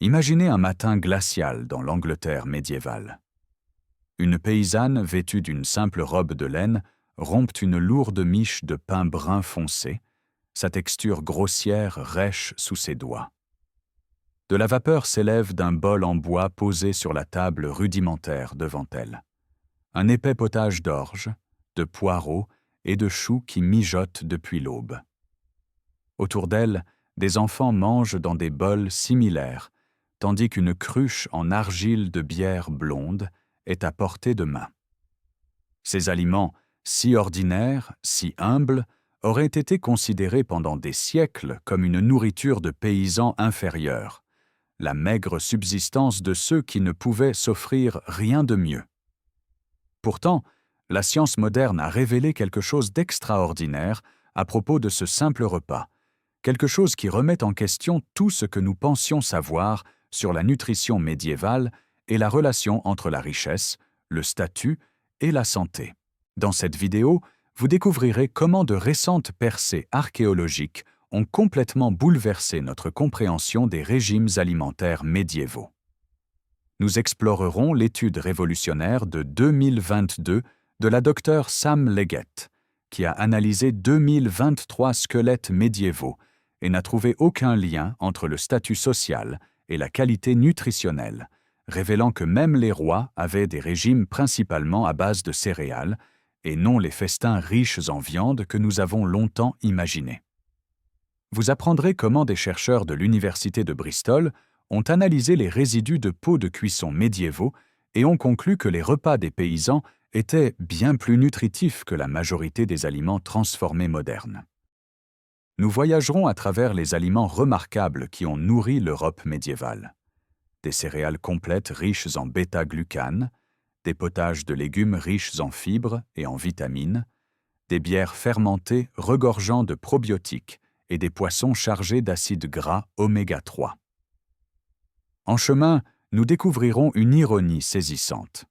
Imaginez un matin glacial dans l'Angleterre médiévale. Une paysanne vêtue d'une simple robe de laine rompt une lourde miche de pain brun foncé, sa texture grossière rêche sous ses doigts. De la vapeur s'élève d'un bol en bois posé sur la table rudimentaire devant elle. Un épais potage d'orge, de poireaux et de choux qui mijotent depuis l'aube. Autour d'elle, des enfants mangent dans des bols similaires, tandis qu'une cruche en argile de bière blonde est à portée de main. Ces aliments, si ordinaires, si humbles, auraient été considérés pendant des siècles comme une nourriture de paysans inférieurs, la maigre subsistance de ceux qui ne pouvaient s'offrir rien de mieux. Pourtant, la science moderne a révélé quelque chose d'extraordinaire à propos de ce simple repas, quelque chose qui remet en question tout ce que nous pensions savoir sur la nutrition médiévale et la relation entre la richesse, le statut et la santé. Dans cette vidéo, vous découvrirez comment de récentes percées archéologiques ont complètement bouleversé notre compréhension des régimes alimentaires médiévaux. Nous explorerons l'étude révolutionnaire de 2022 de la docteure Sam Leggett, qui a analysé 2023 squelettes médiévaux et n'a trouvé aucun lien entre le statut social et la qualité nutritionnelle, révélant que même les rois avaient des régimes principalement à base de céréales et non les festins riches en viande que nous avons longtemps imaginés. Vous apprendrez comment des chercheurs de l'université de Bristol ont analysé les résidus de pots de cuisson médiévaux et ont conclu que les repas des paysans étaient bien plus nutritifs que la majorité des aliments transformés modernes. Nous voyagerons à travers les aliments remarquables qui ont nourri l'Europe médiévale. Des céréales complètes riches en bêta-glucane, des potages de légumes riches en fibres et en vitamines, des bières fermentées regorgeant de probiotiques et des poissons chargés d'acides gras oméga 3. En chemin, nous découvrirons une ironie saisissante.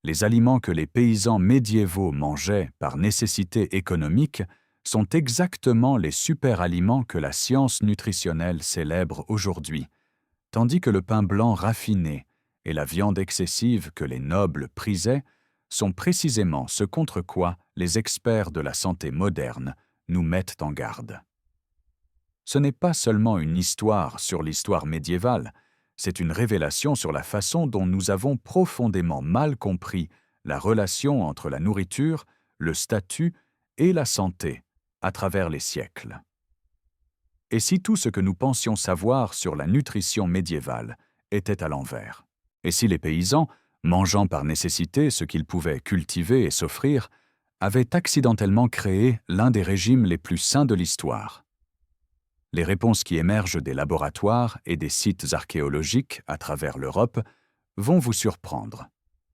Les aliments que les paysans médiévaux mangeaient par nécessité économique sont exactement les super-aliments que la science nutritionnelle célèbre aujourd'hui, tandis que le pain blanc raffiné et la viande excessive que les nobles prisaient sont précisément ce contre quoi les experts de la santé moderne nous mettent en garde. Ce n'est pas seulement une histoire sur l'histoire médiévale, c'est une révélation sur la façon dont nous avons profondément mal compris la relation entre la nourriture, le statut et la santé à travers les siècles. Et si tout ce que nous pensions savoir sur la nutrition médiévale était à l'envers? Et si les paysans, mangeant par nécessité ce qu'ils pouvaient cultiver et s'offrir, avaient accidentellement créé l'un des régimes les plus sains de l'histoire? Les réponses qui émergent des laboratoires et des sites archéologiques à travers l'Europe vont vous surprendre.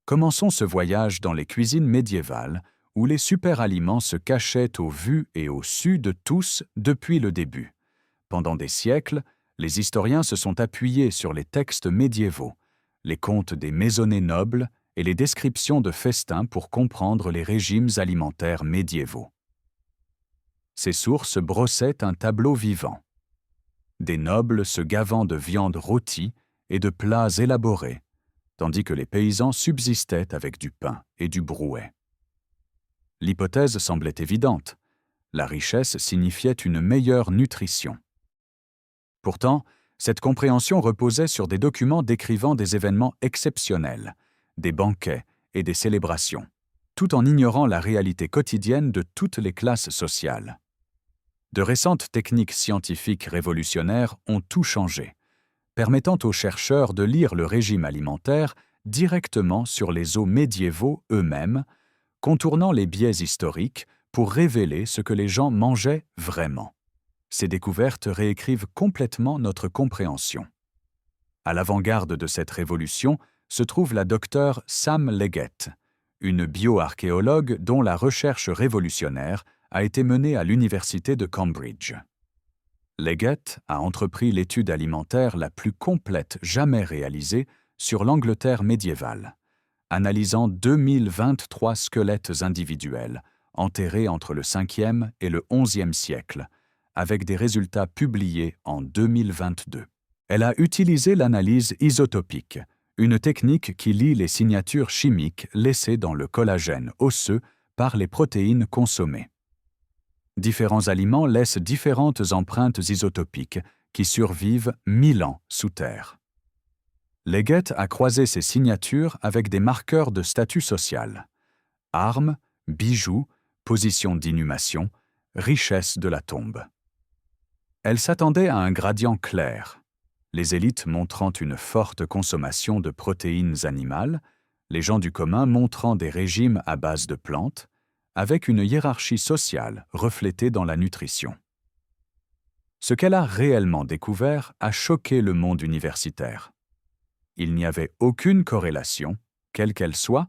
Commençons ce voyage dans les cuisines médiévales où les super-aliments se cachaient au vu et au su de tous depuis le début. Pendant des siècles, les historiens se sont appuyés sur les textes médiévaux, les contes des maisonnés nobles et les descriptions de festins pour comprendre les régimes alimentaires médiévaux. Ces sources brossaient un tableau vivant. Des nobles se gavant de viande rôtie et de plats élaborés, tandis que les paysans subsistaient avec du pain et du brouet. L'hypothèse semblait évidente. La richesse signifiait une meilleure nutrition. Pourtant, cette compréhension reposait sur des documents décrivant des événements exceptionnels, des banquets et des célébrations, tout en ignorant la réalité quotidienne de toutes les classes sociales. De récentes techniques scientifiques révolutionnaires ont tout changé, permettant aux chercheurs de lire le régime alimentaire directement sur les os médiévaux eux-mêmes, contournant les biais historiques pour révéler ce que les gens mangeaient vraiment. Ces découvertes réécrivent complètement notre compréhension. À l'avant-garde de cette révolution se trouve la docteure Sam Leggett, une bioarchéologue dont la recherche révolutionnaire a été menée à l'université de Cambridge. Leggett a entrepris l'étude alimentaire la plus complète jamais réalisée sur l'Angleterre médiévale, analysant 2023 squelettes individuels enterrés entre le 5e et le 11e siècle, avec des résultats publiés en 2022. Elle a utilisé l'analyse isotopique, une technique qui lie les signatures chimiques laissées dans le collagène osseux par les protéines consommées. Différents aliments laissent différentes empreintes isotopiques qui survivent 1000 ans sous terre. Leggett a croisé ces signatures avec des marqueurs de statut social: armes, bijoux, position d'inhumation, richesse de la tombe. Elle s'attendait à un gradient clair, les élites montrant une forte consommation de protéines animales, les gens du commun montrant des régimes à base de plantes, avec une hiérarchie sociale reflétée dans la nutrition. Ce qu'elle a réellement découvert a choqué le monde universitaire. Il n'y avait aucune corrélation, quelle qu'elle soit,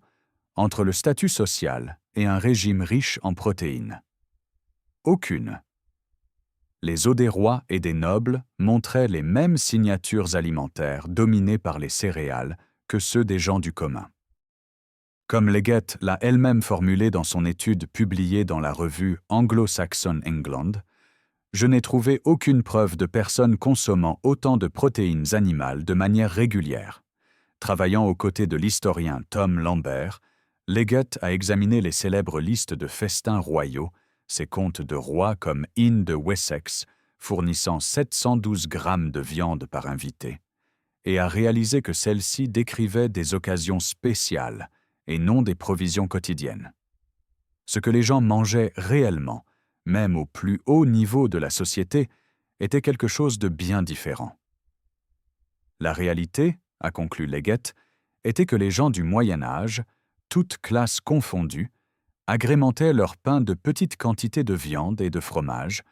entre le statut social et un régime riche en protéines. Aucune. Les os des rois et des nobles montraient les mêmes signatures alimentaires dominées par les céréales que ceux des gens du commun. Comme Leggett l'a elle-même formulé dans son étude publiée dans la revue Anglo-Saxon England, je n'ai trouvé aucune preuve de personnes consommant autant de protéines animales de manière régulière. Travaillant aux côtés de l'historien Tom Lambert, Leggett a examiné les célèbres listes de festins royaux, ces contes de rois comme Ine de Wessex, fournissant 712 grammes de viande par invité, et a réalisé que celles-ci décrivaient des occasions spéciales et non des provisions quotidiennes. Ce que les gens mangeaient réellement, même au plus haut niveau de la société, était quelque chose de bien différent. La réalité, a conclu Leggett, était que les gens du Moyen Âge, toutes classes confondues, agrémentaient leur pain de petites quantités de viande et de fromage,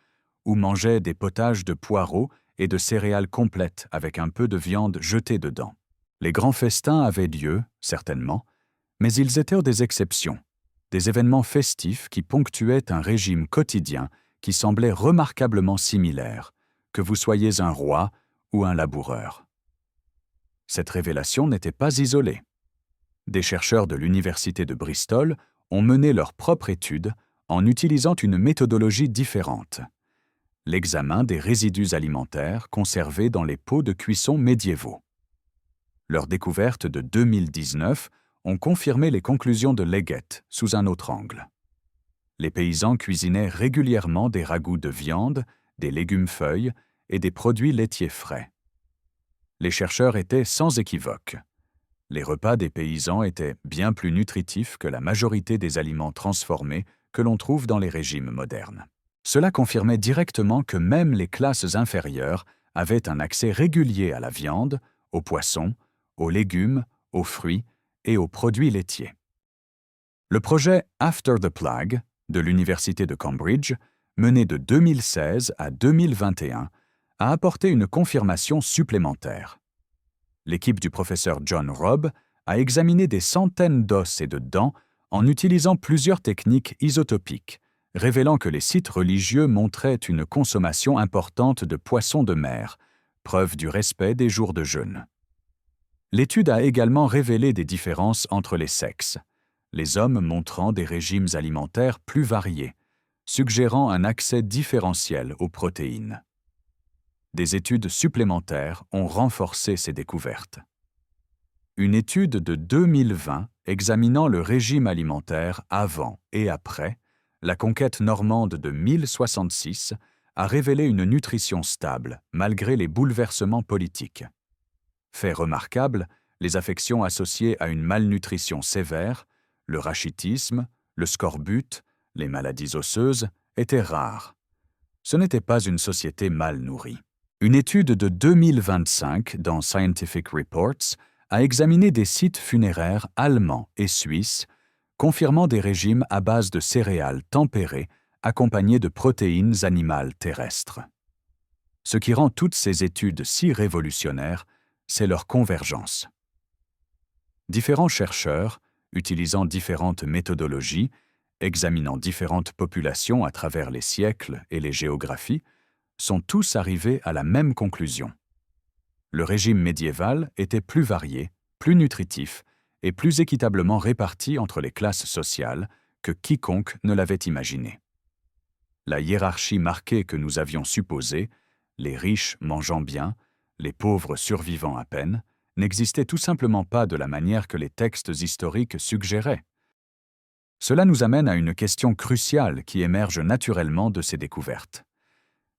ou mangeaient des potages de poireaux et de céréales complètes avec un peu de viande jetée dedans. Les grands festins avaient lieu, certainement, mais ils étaient des exceptions, des événements festifs qui ponctuaient un régime quotidien qui semblait remarquablement similaire, que vous soyez un roi ou un laboureur. Cette révélation n'était pas isolée. Des chercheurs de l'Université de Bristol ont mené leur propre étude en utilisant une méthodologie différente: l'examen des résidus alimentaires conservés dans les pots de cuisson médiévaux. Leurs découvertes de 2019 ont confirmé les conclusions de Leggett sous un autre angle. Les paysans cuisinaient régulièrement des ragoûts de viande, des légumes-feuilles et des produits laitiers frais. Les chercheurs étaient sans équivoque. Les repas des paysans étaient bien plus nutritifs que la majorité des aliments transformés que l'on trouve dans les régimes modernes. Cela confirmait directement que même les classes inférieures avaient un accès régulier à la viande, aux poissons, aux légumes, aux fruits et aux produits laitiers. Le projet After the Plague de l'Université de Cambridge, mené de 2016 à 2021, a apporté une confirmation supplémentaire. L'équipe du professeur John Robb a examiné des centaines d'os et de dents en utilisant plusieurs techniques isotopiques, révélant que les sites religieux montraient une consommation importante de poissons de mer, preuve du respect des jours de jeûne. L'étude a également révélé des différences entre les sexes, les hommes montrant des régimes alimentaires plus variés, suggérant un accès différentiel aux protéines. Des études supplémentaires ont renforcé ces découvertes. Une étude de 2020 examinant le régime alimentaire avant et après la conquête normande de 1066 a révélé une nutrition stable malgré les bouleversements politiques. Fait remarquable, les affections associées à une malnutrition sévère, le rachitisme, le scorbut, les maladies osseuses, étaient rares. Ce n'était pas une société mal nourrie. Une étude de 2025 dans Scientific Reports a examiné des sites funéraires allemands et suisses, confirmant des régimes à base de céréales tempérées accompagnées de protéines animales terrestres. Ce qui rend toutes ces études si révolutionnaires, c'est leur convergence. Différents chercheurs, utilisant différentes méthodologies, examinant différentes populations à travers les siècles et les géographies, sont tous arrivés à la même conclusion. Le régime médiéval était plus varié, plus nutritif et plus équitablement réparti entre les classes sociales que quiconque ne l'avait imaginé. La hiérarchie marquée que nous avions supposée, les riches mangeant bien, les pauvres survivant à peine, n'existaient tout simplement pas de la manière que les textes historiques suggéraient. Cela nous amène à une question cruciale qui émerge naturellement de ces découvertes.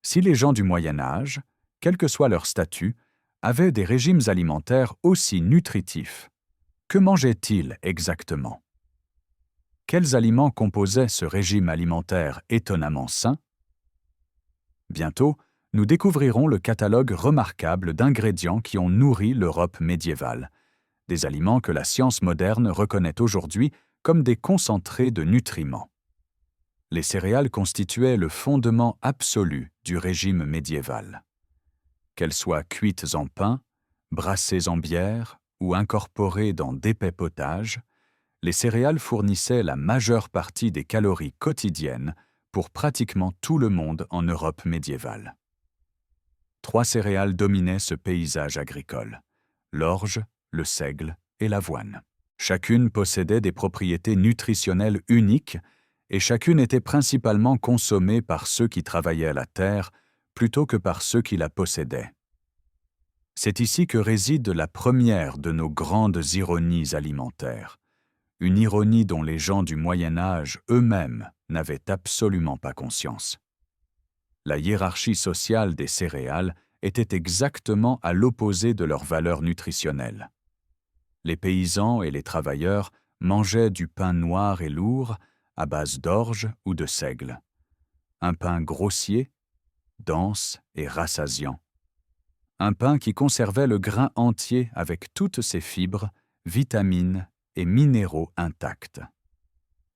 Si les gens du Moyen Âge, quel que soit leur statut, avaient des régimes alimentaires aussi nutritifs, que mangeaient-ils exactement? Quels aliments composaient ce régime alimentaire étonnamment sain? Bientôt, nous découvrirons le catalogue remarquable d'ingrédients qui ont nourri l'Europe médiévale, des aliments que la science moderne reconnaît aujourd'hui comme des concentrés de nutriments. Les céréales constituaient le fondement absolu du régime médiéval. Qu'elles soient cuites en pain, brassées en bière ou incorporées dans d'épais potages, les céréales fournissaient la majeure partie des calories quotidiennes pour pratiquement tout le monde en Europe médiévale. 3 céréales dominaient ce paysage agricole: l'orge, le seigle et l'avoine. Chacune possédait des propriétés nutritionnelles uniques et chacune était principalement consommée par ceux qui travaillaient la terre plutôt que par ceux qui la possédaient. C'est ici que réside la première de nos grandes ironies alimentaires, une ironie dont les gens du Moyen Âge eux-mêmes n'avaient absolument pas conscience. La hiérarchie sociale des céréales était exactement à l'opposé de leur valeur nutritionnelle. Les paysans et les travailleurs mangeaient du pain noir et lourd à base d'orge ou de seigle. Un pain grossier, dense et rassasiant. Un pain qui conservait le grain entier avec toutes ses fibres, vitamines et minéraux intacts.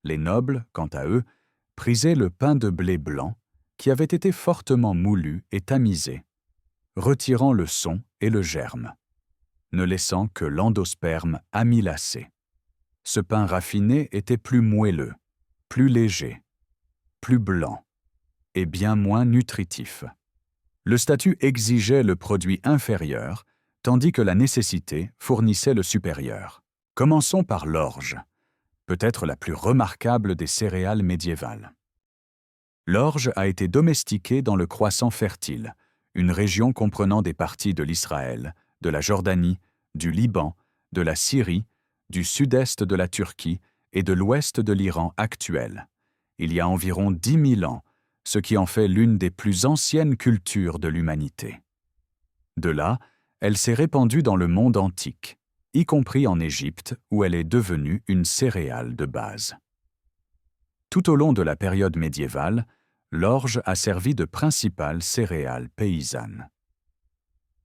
Les nobles, quant à eux, prisaient le pain de blé blanc qui avait été fortement moulu et tamisé, retirant le son et le germe, ne laissant que l'endosperme amylacé. Ce pain raffiné était plus moelleux, plus léger, plus blanc et bien moins nutritif. Le statut exigeait le produit inférieur, tandis que la nécessité fournissait le supérieur. Commençons par l'orge, peut-être la plus remarquable des céréales médiévales. L'orge a été domestiquée dans le Croissant fertile, une région comprenant des parties de l'Israël, de la Jordanie, du Liban, de la Syrie, du sud-est de la Turquie et de l'ouest de l'Iran actuel, il y a environ 10 000 ans, ce qui en fait l'une des plus anciennes cultures de l'humanité. De là, elle s'est répandue dans le monde antique, y compris en Égypte, où elle est devenue une céréale de base. Tout au long de la période médiévale, l'orge a servi de principale céréale paysanne.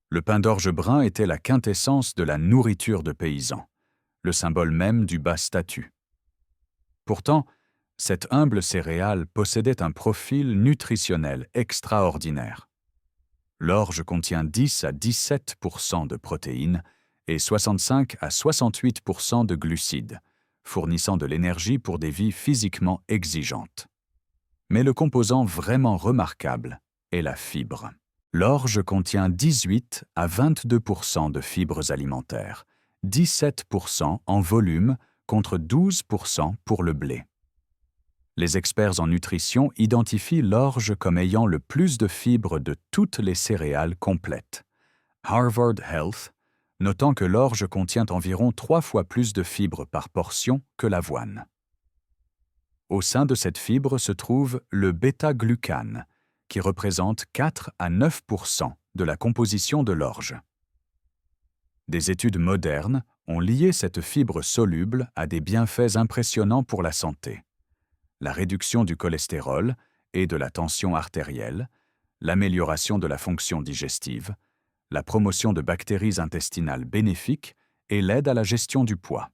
Le pain d'orge brun était la quintessence de la nourriture de paysans, le symbole même du bas statut. Pourtant, cette humble céréale possédait un profil nutritionnel extraordinaire. L'orge contient 10 à 17% de protéines et 65 à 68% de glucides, fournissant de l'énergie pour des vies physiquement exigeantes. Mais le composant vraiment remarquable est la fibre. L'orge contient 18 à 22% de fibres alimentaires, 17% en volume contre 12% pour le blé. Les experts en nutrition identifient l'orge comme ayant le plus de fibres de toutes les céréales complètes. Harvard Health, notant que l'orge contient environ 3 fois plus de fibres par portion que l'avoine. Au sein de cette fibre se trouve le bêta-glucane, qui représente 4 à 9% de la composition de l'orge. Des études modernes ont lié cette fibre soluble à des bienfaits impressionnants pour la santé: la réduction du cholestérol et de la tension artérielle, l'amélioration de la fonction digestive, la promotion de bactéries intestinales bénéfiques et l'aide à la gestion du poids.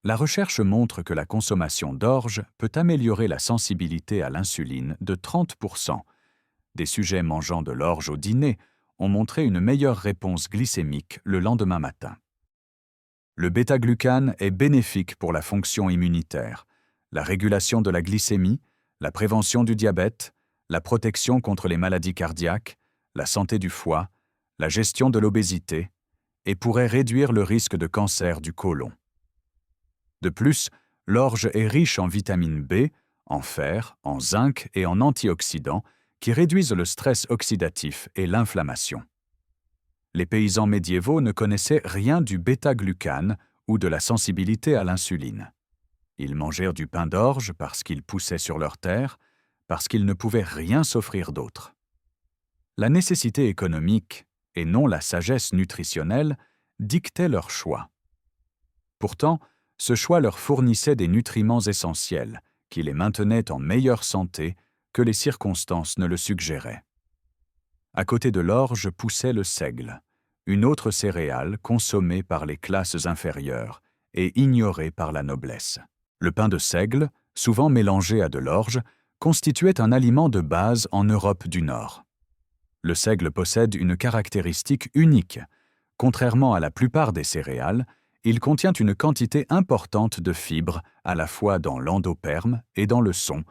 La recherche montre que la consommation d'orge peut améliorer la sensibilité à l'insuline de 30%. Des sujets mangeant de l'orge au dîner ont montré une meilleure réponse glycémique le lendemain matin. Le bêta-glucane est bénéfique pour la fonction immunitaire, la régulation de la glycémie, la prévention du diabète, la protection contre les maladies cardiaques, la santé du foie, la gestion de l'obésité et pourrait réduire le risque de cancer du côlon. De plus, l'orge est riche en vitamine B, en fer, en zinc et en antioxydants qui réduisent le stress oxydatif et l'inflammation. Les paysans médiévaux ne connaissaient rien du bêta-glucane ou de la sensibilité à l'insuline. Ils mangèrent du pain d'orge parce qu'il poussait sur leur terre, parce qu'ils ne pouvaient rien s'offrir d'autre. La nécessité économique, et non la sagesse nutritionnelle, dictait leur choix. Pourtant, ce choix leur fournissait des nutriments essentiels qui les maintenaient en meilleure santé que les circonstances ne le suggéraient. À côté de l'orge poussait le seigle, une autre céréale consommée par les classes inférieures et ignorée par la noblesse. Le pain de seigle, souvent mélangé à de l'orge, constituait un aliment de base en Europe du Nord. Le seigle possède une caractéristique unique. Contrairement à la plupart des céréales, il contient une quantité importante de fibres à la fois dans l'endoperme et dans le son,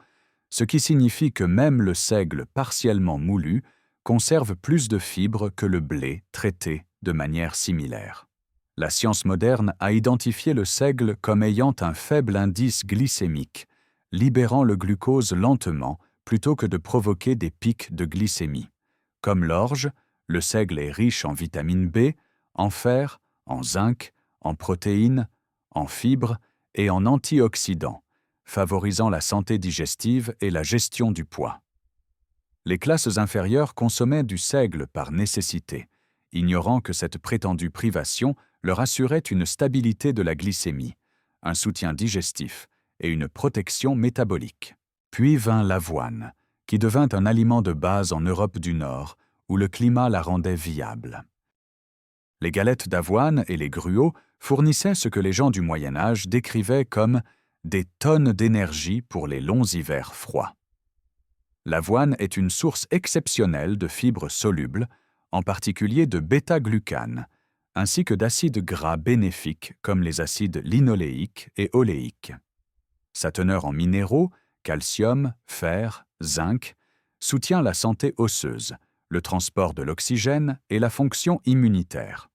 ce qui signifie que même le seigle partiellement moulu conserve plus de fibres que le blé traité de manière similaire. La science moderne a identifié le seigle comme ayant un faible indice glycémique, libérant le glucose lentement plutôt que de provoquer des pics de glycémie. Comme l'orge, le seigle est riche en vitamine B, en fer, en zinc, en protéines, en fibres et en antioxydants, favorisant la santé digestive et la gestion du poids. Les classes inférieures consommaient du seigle par nécessité, ignorant que cette prétendue privation leur assurait une stabilité de la glycémie, un soutien digestif et une protection métabolique. Puis vint l'avoine, qui devint un aliment de base en Europe du Nord, où le climat la rendait viable. Les galettes d'avoine et les gruaux fournissaient ce que les gens du Moyen Âge décrivaient comme des tonnes d'énergie pour les longs hivers froids. L'avoine est une source exceptionnelle de fibres solubles, en particulier de bêta-glucane, ainsi que d'acides gras bénéfiques comme les acides linoléiques et oléiques. Sa teneur en minéraux, calcium, fer, zinc, soutient la santé osseuse, le transport de l'oxygène et la fonction immunitaire.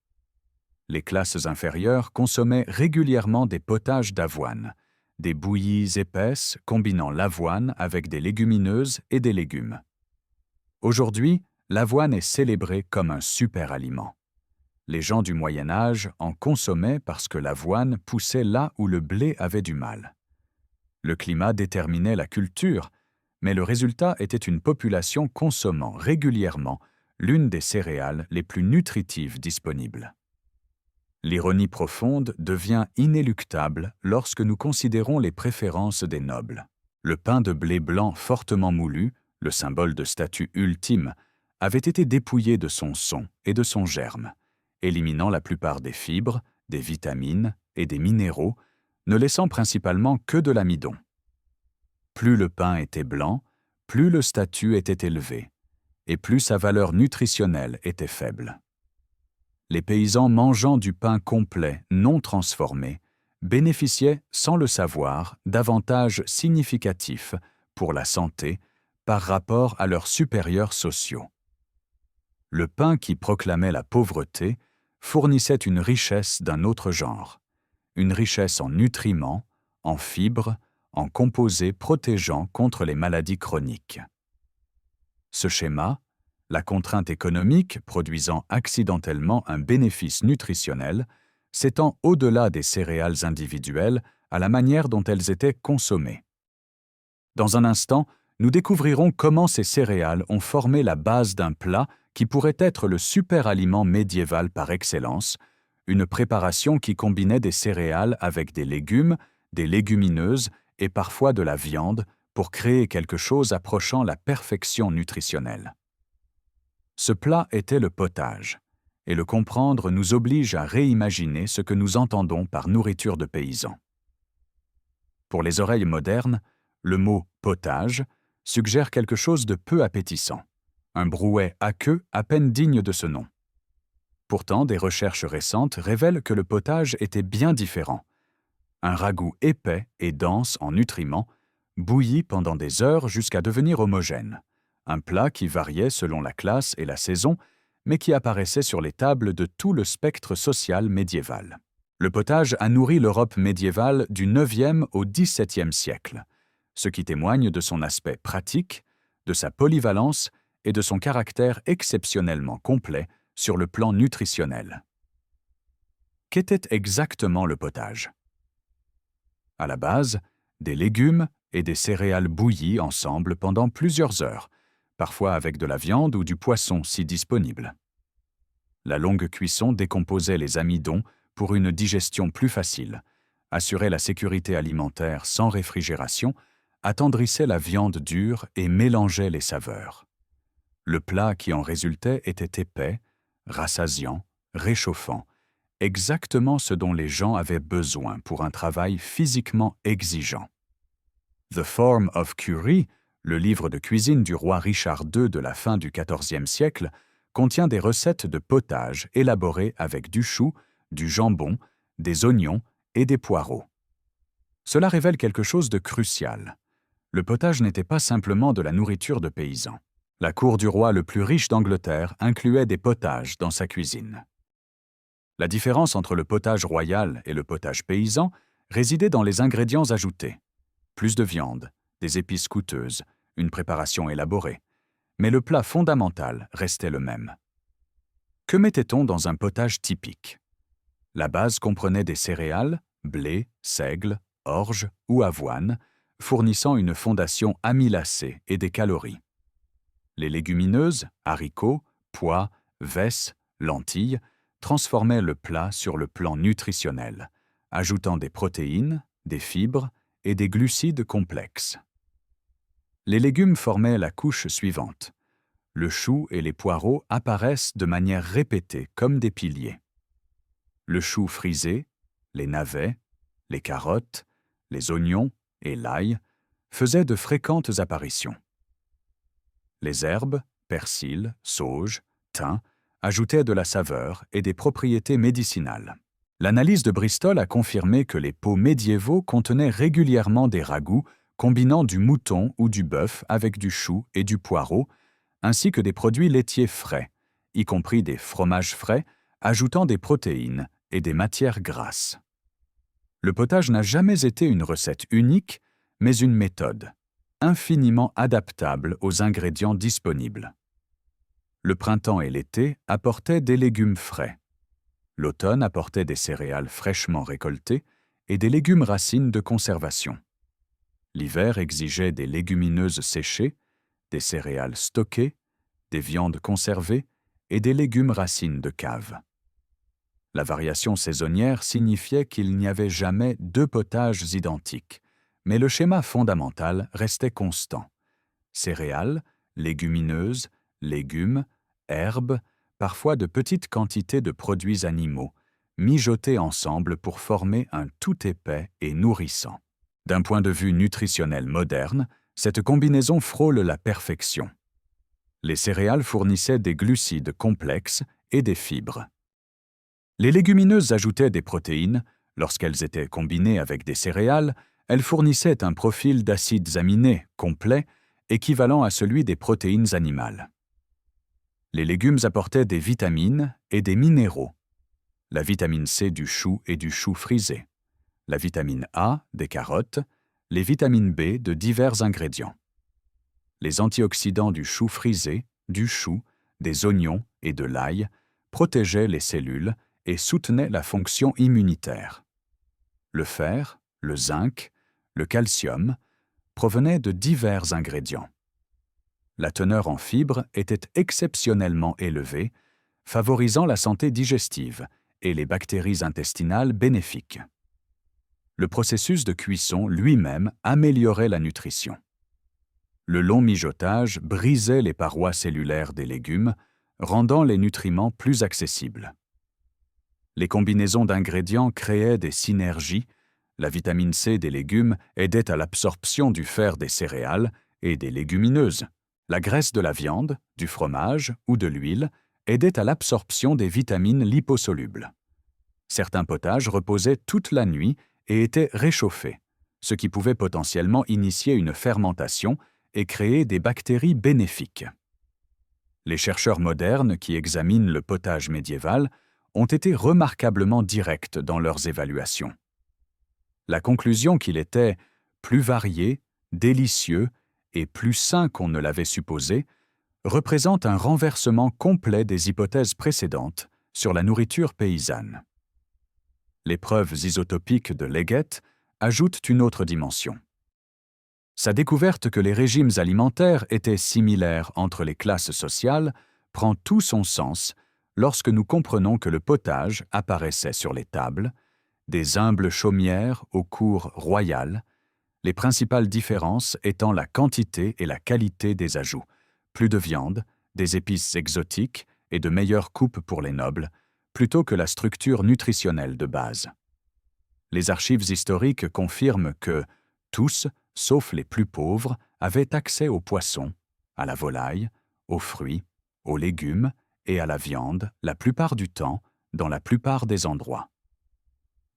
Les classes inférieures consommaient régulièrement des potages d'avoine, des bouillies épaisses combinant l'avoine avec des légumineuses et des légumes. Aujourd'hui, l'avoine est célébrée comme un super-aliment. Les gens du Moyen Âge en consommaient parce que l'avoine poussait là où le blé avait du mal. Le climat déterminait la culture, mais le résultat était une population consommant régulièrement l'une des céréales les plus nutritives disponibles. L'ironie profonde devient inéluctable lorsque nous considérons les préférences des nobles. Le pain de blé blanc fortement moulu, le symbole de statut ultime, avait été dépouillé de son son et de son germe, éliminant la plupart des fibres, des vitamines et des minéraux, ne laissant principalement que de l'amidon. Plus le pain était blanc, plus le statut était élevé, et plus sa valeur nutritionnelle était faible. Les paysans mangeant du pain complet, non transformé, bénéficiaient, sans le savoir, d'avantages significatifs pour la santé par rapport à leurs supérieurs sociaux. Le pain qui proclamait la pauvreté fournissait une richesse d'un autre genre, une richesse en nutriments, en fibres, en composés protégeant contre les maladies chroniques. Ce schéma, la contrainte économique produisant accidentellement un bénéfice nutritionnel, s'étend au-delà des céréales individuelles à la manière dont elles étaient consommées. Dans un instant, nous découvrirons comment ces céréales ont formé la base d'un plat qui pourrait être le super-aliment médiéval par excellence, une préparation qui combinait des céréales avec des légumes, des légumineuses et parfois de la viande pour créer quelque chose approchant la perfection nutritionnelle. Ce plat était le potage, et le comprendre nous oblige à réimaginer ce que nous entendons par nourriture de paysans. Pour les oreilles modernes, le mot « potage » suggère quelque chose de peu appétissant, un brouet aqueux à peine digne de ce nom. Pourtant, des recherches récentes révèlent que le potage était bien différent. Un ragoût épais et dense en nutriments, bouilli pendant des heures jusqu'à devenir homogène. Un plat qui variait selon la classe et la saison, mais qui apparaissait sur les tables de tout le spectre social médiéval. Le potage a nourri l'Europe médiévale du IXe au XVIIe siècle, ce qui témoigne de son aspect pratique, de sa polyvalence et de son caractère exceptionnellement complet sur le plan nutritionnel. Qu'était exactement le potage? À la base, des légumes et des céréales bouillies ensemble pendant plusieurs heures, parfois avec de la viande ou du poisson si disponible. La longue cuisson décomposait les amidons pour une digestion plus facile, assurait la sécurité alimentaire sans réfrigération, attendrissait la viande dure et mélangeait les saveurs. Le plat qui en résultait était épais, rassasiant, réchauffant, exactement ce dont les gens avaient besoin pour un travail physiquement exigeant. The Form of Cury, le livre de cuisine du roi Richard II de la fin du XIVe siècle, contient des recettes de potage élaborées avec du chou, du jambon, des oignons et des poireaux. Cela révèle quelque chose de crucial. Le potage n'était pas simplement de la nourriture de paysans. La cour du roi le plus riche d'Angleterre incluait des potages dans sa cuisine. La différence entre le potage royal et le potage paysan résidait dans les ingrédients ajoutés. Plus de viande, des épices coûteuses, une préparation élaborée. Mais le plat fondamental restait le même. Que mettait-on dans un potage typique? La base comprenait des céréales, blé, seigle, orge ou avoine, fournissant une fondation amylacée et des calories. Les légumineuses, haricots, pois, vesses, lentilles, transformaient le plat sur le plan nutritionnel, ajoutant des protéines, des fibres et des glucides complexes. Les légumes formaient la couche suivante. Le chou et les poireaux apparaissent de manière répétée comme des piliers. Le chou frisé, les navets, les carottes, les oignons et l'ail faisaient de fréquentes apparitions. Les herbes, persil, sauge, thym, ajoutaient de la saveur et des propriétés médicinales. L'analyse de Bristol a confirmé que les pots médiévaux contenaient régulièrement des ragoûts combinant du mouton ou du bœuf avec du chou et du poireau, ainsi que des produits laitiers frais, y compris des fromages frais, ajoutant des protéines et des matières grasses. Le potage n'a jamais été une recette unique, mais une méthode, infiniment adaptable aux ingrédients disponibles. Le printemps et l'été apportaient des légumes frais. L'automne apportait des céréales fraîchement récoltées et des légumes racines de conservation. L'hiver exigeait des légumineuses séchées, des céréales stockées, des viandes conservées et des légumes racines de cave. La variation saisonnière signifiait qu'il n'y avait jamais deux potages identiques, mais le schéma fondamental restait constant. Céréales, légumineuses, légumes, herbes, parfois de petites quantités de produits animaux, mijotés ensemble pour former un tout épais et nourrissant. D'un point de vue nutritionnel moderne, cette combinaison frôle la perfection. Les céréales fournissaient des glucides complexes et des fibres. Les légumineuses ajoutaient des protéines. Lorsqu'elles étaient combinées avec des céréales, elles fournissaient un profil d'acides aminés complet, équivalent à celui des protéines animales. Les légumes apportaient des vitamines et des minéraux. La vitamine C du chou et du chou frisé. La vitamine A des carottes, les vitamines B de divers ingrédients. Les antioxydants du chou frisé, du chou, des oignons et de l'ail protégeaient les cellules et soutenaient la fonction immunitaire. Le fer, le zinc, le calcium provenaient de divers ingrédients. La teneur en fibres était exceptionnellement élevée, favorisant la santé digestive et les bactéries intestinales bénéfiques. Le processus de cuisson lui-même améliorait la nutrition. Le long mijotage brisait les parois cellulaires des légumes, rendant les nutriments plus accessibles. Les combinaisons d'ingrédients créaient des synergies. La vitamine C des légumes aidait à l'absorption du fer des céréales et des légumineuses. La graisse de la viande, du fromage ou de l'huile aidait à l'absorption des vitamines liposolubles. Certains potages reposaient toute la nuit et étaient réchauffés, ce qui pouvait potentiellement initier une fermentation et créer des bactéries bénéfiques. Les chercheurs modernes qui examinent le potage médiéval ont été remarquablement directs dans leurs évaluations. La conclusion qu'il était plus varié, délicieux et plus sain qu'on ne l'avait supposé représente un renversement complet des hypothèses précédentes sur la nourriture paysanne. Les preuves isotopiques de Leggett ajoutent une autre dimension. Sa découverte que les régimes alimentaires étaient similaires entre les classes sociales prend tout son sens lorsque nous comprenons que le potage apparaissait sur les tables, des humbles chaumières aux cours royales, les principales différences étant la quantité et la qualité des ajouts, plus de viande, des épices exotiques et de meilleures coupes pour les nobles, plutôt que la structure nutritionnelle de base. Les archives historiques confirment que tous, sauf les plus pauvres, avaient accès aux poissons, à la volaille, aux fruits, aux légumes et à la viande la plupart du temps, dans la plupart des endroits.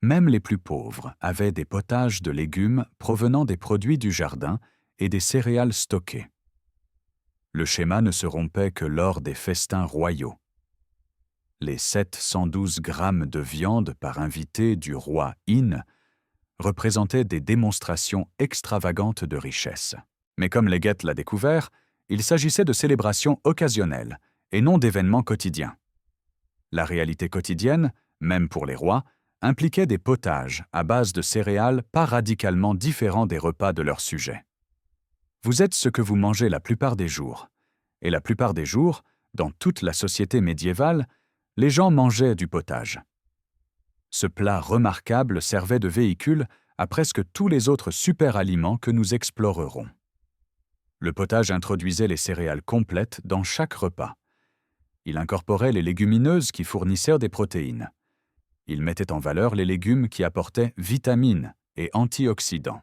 Même les plus pauvres avaient des potages de légumes provenant des produits du jardin et des céréales stockées. Le schéma ne se rompait que lors des festins royaux. Les 712 grammes de viande par invité du roi In représentaient des démonstrations extravagantes de richesse. Mais comme Leggett l'a découvert, il s'agissait de célébrations occasionnelles et non d'événements quotidiens. La réalité quotidienne, même pour les rois, impliquait des potages à base de céréales pas radicalement différents des repas de leur sujet. Vous êtes ce que vous mangez la plupart des jours. Et la plupart des jours, dans toute la société médiévale, les gens mangeaient du potage. Ce plat remarquable servait de véhicule à presque tous les autres super-aliments que nous explorerons. Le potage introduisait les céréales complètes dans chaque repas. Il incorporait les légumineuses qui fournissaient des protéines. Il mettait en valeur les légumes qui apportaient vitamines et antioxydants.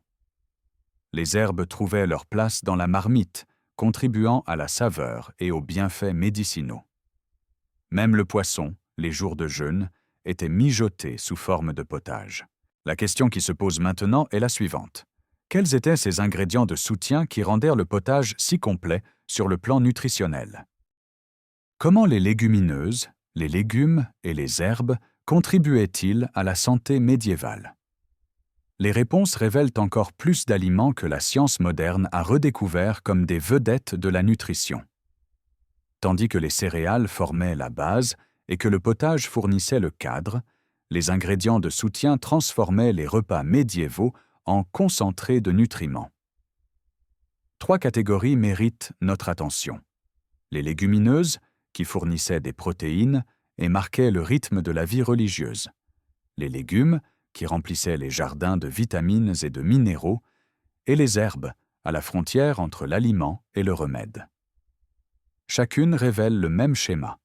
Les herbes trouvaient leur place dans la marmite, contribuant à la saveur et aux bienfaits médicinaux. Même le poisson, les jours de jeûne, était mijoté sous forme de potage. La question qui se pose maintenant est la suivante. Quels étaient ces ingrédients de soutien qui rendèrent le potage si complet sur le plan nutritionnel? Comment les légumineuses, les légumes et les herbes contribuaient-ils à la santé médiévale? Les réponses révèlent encore plus d'aliments que la science moderne a redécouverts comme des vedettes de la nutrition. Tandis que les céréales formaient la base et que le potage fournissait le cadre, les ingrédients de soutien transformaient les repas médiévaux en concentrés de nutriments. 3 catégories méritent notre attention. Les légumineuses, qui fournissaient des protéines et marquaient le rythme de la vie religieuse. Les légumes, qui remplissaient les jardins de vitamines et de minéraux, et les herbes, à la frontière entre l'aliment et le remède. Chacune révèle le même schéma.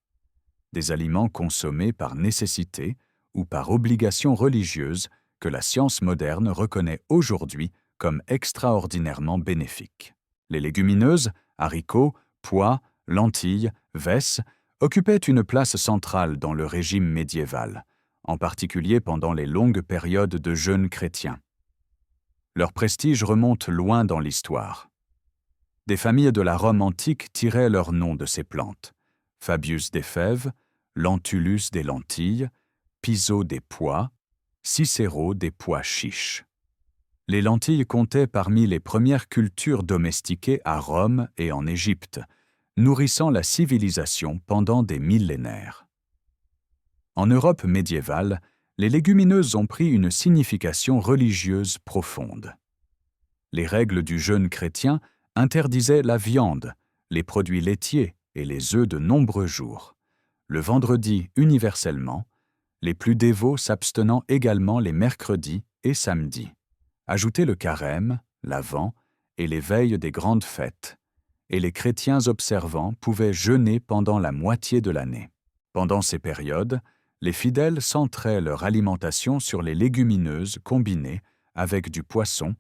Des aliments consommés par nécessité ou par obligation religieuse que la science moderne reconnaît aujourd'hui comme extraordinairement bénéfiques. Les légumineuses, haricots, pois, lentilles, vesses, occupaient une place centrale dans le régime médiéval, en particulier pendant les longues périodes de jeûne chrétien. Leur prestige remonte loin dans l'histoire. Des familles de la Rome antique tiraient leur nom de ces plantes. Fabius des fèves, Lentulus des lentilles, Piso des pois, Cicéro des pois chiches. Les lentilles comptaient parmi les premières cultures domestiquées à Rome et en Égypte, nourrissant la civilisation pendant des millénaires. En Europe médiévale, les légumineuses ont pris une signification religieuse profonde. Les règles du jeûne chrétien interdisaient la viande, les produits laitiers et les œufs de nombreux jours. Le vendredi universellement, les plus dévots s'abstenant également les mercredis et samedis. Ajoutez le carême, l'Avent et les veilles des grandes fêtes, et les chrétiens observants pouvaient jeûner pendant la moitié de l'année. Pendant ces périodes, les fidèles centraient leur alimentation sur les légumineuses combinées avec du poisson,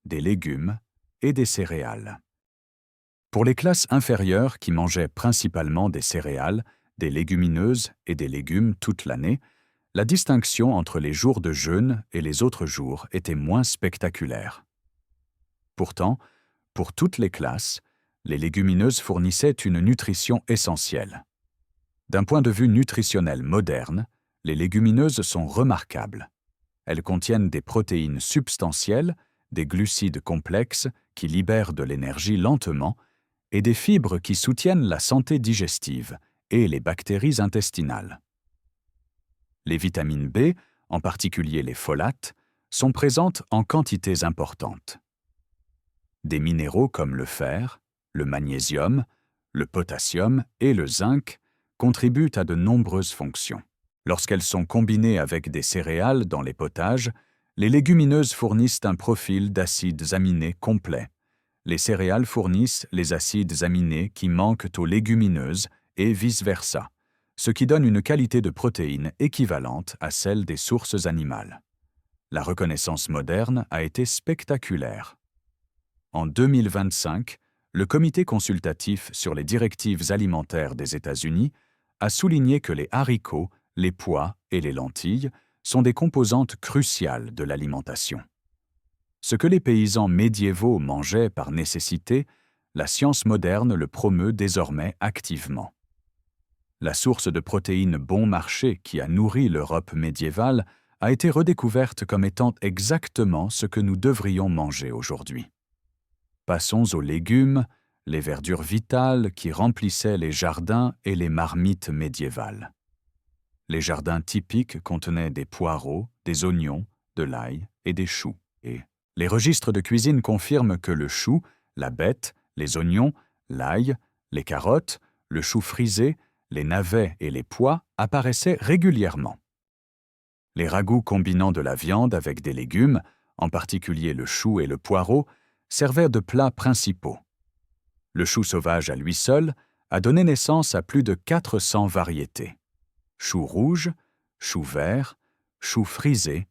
des légumes et des céréales. Pour les classes inférieures qui mangeaient principalement des céréales, des légumineuses et des légumes toute l'année, la distinction entre les jours de jeûne et les autres jours était moins spectaculaire. Pourtant, pour toutes les classes, les légumineuses fournissaient une nutrition essentielle. D'un point de vue nutritionnel moderne, les légumineuses sont remarquables. Elles contiennent des protéines substantielles, des glucides complexes qui libèrent de l'énergie lentement et des fibres qui soutiennent la santé digestive et les bactéries intestinales. Les vitamines B, en particulier les folates, sont présentes en quantités importantes. Des minéraux comme le fer, le magnésium, le potassium et le zinc contribuent à de nombreuses fonctions. Lorsqu'elles sont combinées avec des céréales dans les potages, les légumineuses fournissent un profil d'acides aminés complet. Les céréales fournissent les acides aminés qui manquent aux légumineuses et vice-versa, ce qui donne une qualité de protéines équivalente à celle des sources animales. La reconnaissance moderne a été spectaculaire. En 2025, le Comité consultatif sur les directives alimentaires des États-Unis a souligné que les haricots, les pois et les lentilles sont des composantes cruciales de l'alimentation. Ce que les paysans médiévaux mangeaient par nécessité, la science moderne le promeut désormais activement. La source de protéines bon marché qui a nourri l'Europe médiévale a été redécouverte comme étant exactement ce que nous devrions manger aujourd'hui. Passons aux légumes, les verdures vitales qui remplissaient les jardins et les marmites médiévales. Les jardins typiques contenaient des poireaux, des oignons, de l'ail et des choux. Et les registres de cuisine confirment que le chou, la bête, les oignons, l'ail, les carottes, le chou frisé, les navets et les pois apparaissaient régulièrement. Les ragoûts combinant de la viande avec des légumes, en particulier le chou et le poireau, servaient de plats principaux. Le chou sauvage à lui seul a donné naissance à plus de 400 variétés. Chou rouge, chou vert, chou frisé,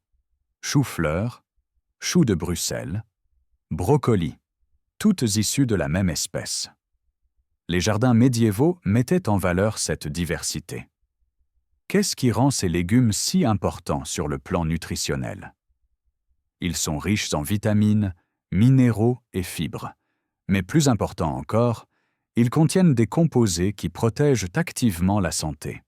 chou-fleur, chou de Bruxelles, brocoli, toutes issues de la même espèce. Les jardins médiévaux mettaient en valeur cette diversité. Qu'est-ce qui rend ces légumes si importants sur le plan nutritionnel? Ils sont riches en vitamines, minéraux et fibres. Mais plus important encore, ils contiennent des composés qui protègent activement la santé.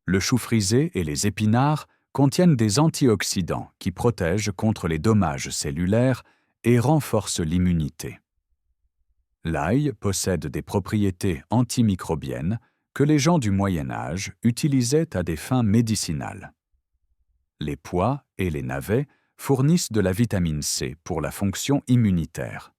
Le chou frisé et les épinards contiennent des antioxydants qui protègent contre les dommages cellulaires et renforcent l'immunité. L'ail possède des propriétés antimicrobiennes que les gens du Moyen Âge utilisaient à des fins médicinales. Les pois et les navets fournissent de la vitamine C pour la fonction immunitaire.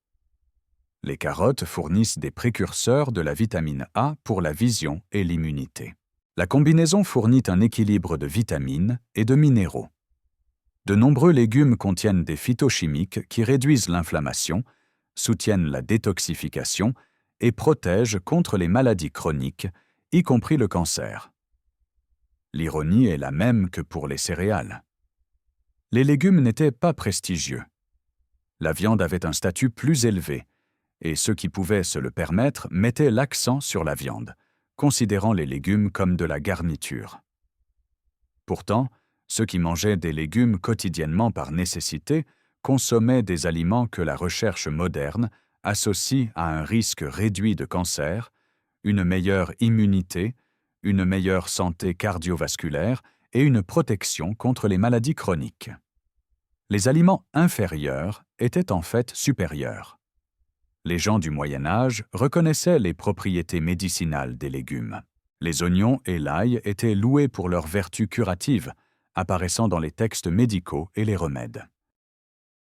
Les carottes fournissent des précurseurs de la vitamine A pour la vision et l'immunité. La combinaison fournit un équilibre de vitamines et de minéraux. De nombreux légumes contiennent des phytochimiques qui réduisent l'inflammation, soutiennent la détoxification et protègent contre les maladies chroniques, y compris le cancer. L'ironie est la même que pour les céréales. Les légumes n'étaient pas prestigieux. La viande avait un statut plus élevé, et ceux qui pouvaient se le permettre mettaient l'accent sur la viande, considérant les légumes comme de la garniture. Pourtant, ceux qui mangeaient des légumes quotidiennement par nécessité consommaient des aliments que la recherche moderne associe à un risque réduit de cancer, une meilleure immunité, une meilleure santé cardiovasculaire et une protection contre les maladies chroniques. Les aliments inférieurs étaient en fait supérieurs. Les gens du Moyen Âge reconnaissaient les propriétés médicinales des légumes. Les oignons et l'ail étaient loués pour leurs vertus curatives, apparaissant dans les textes médicaux et les remèdes.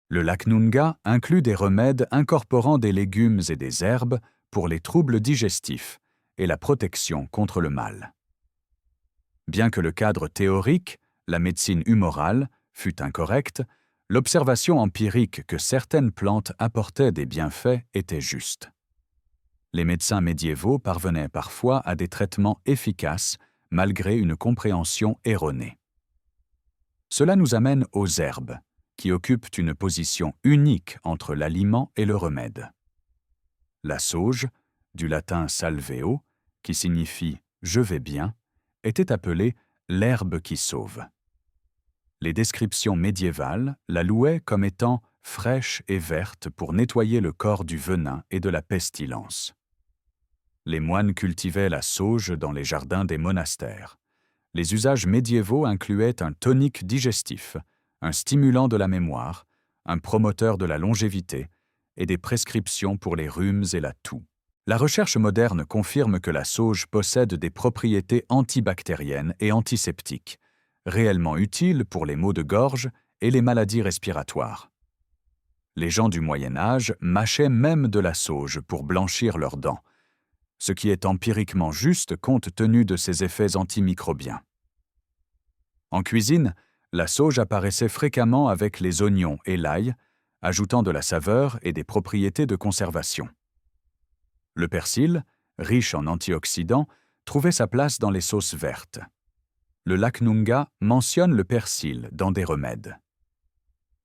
Le Laknunga inclut des remèdes incorporant des légumes et des herbes pour les troubles digestifs et la protection contre le mal. Bien que le cadre théorique, la médecine humorale, fût incorrect, l'observation empirique que certaines plantes apportaient des bienfaits était juste. Les médecins médiévaux parvenaient parfois à des traitements efficaces malgré une compréhension erronée. Cela nous amène aux herbes, qui occupent une position unique entre l'aliment et le remède. La sauge, du latin salveo, qui signifie « je vais bien », était appelée l'herbe qui sauve. Les descriptions médiévales la louaient comme étant fraîche et verte pour nettoyer le corps du venin et de la pestilence. Les moines cultivaient la sauge dans les jardins des monastères. Les usages médiévaux incluaient un tonique digestif, un stimulant de la mémoire, un promoteur de la longévité et des prescriptions pour les rhumes et la toux. La recherche moderne confirme que la sauge possède des propriétés antibactériennes et antiseptiques, réellement utiles pour les maux de gorge et les maladies respiratoires. Les gens du Moyen Âge mâchaient même de la sauge pour blanchir leurs dents, ce qui est empiriquement juste compte tenu de ses effets antimicrobiens. En cuisine, la sauge apparaissait fréquemment avec les oignons et l'ail, ajoutant de la saveur et des propriétés de conservation. Le persil, riche en antioxydants, trouvait sa place dans les sauces vertes. Le Laknunga mentionne le persil dans des remèdes.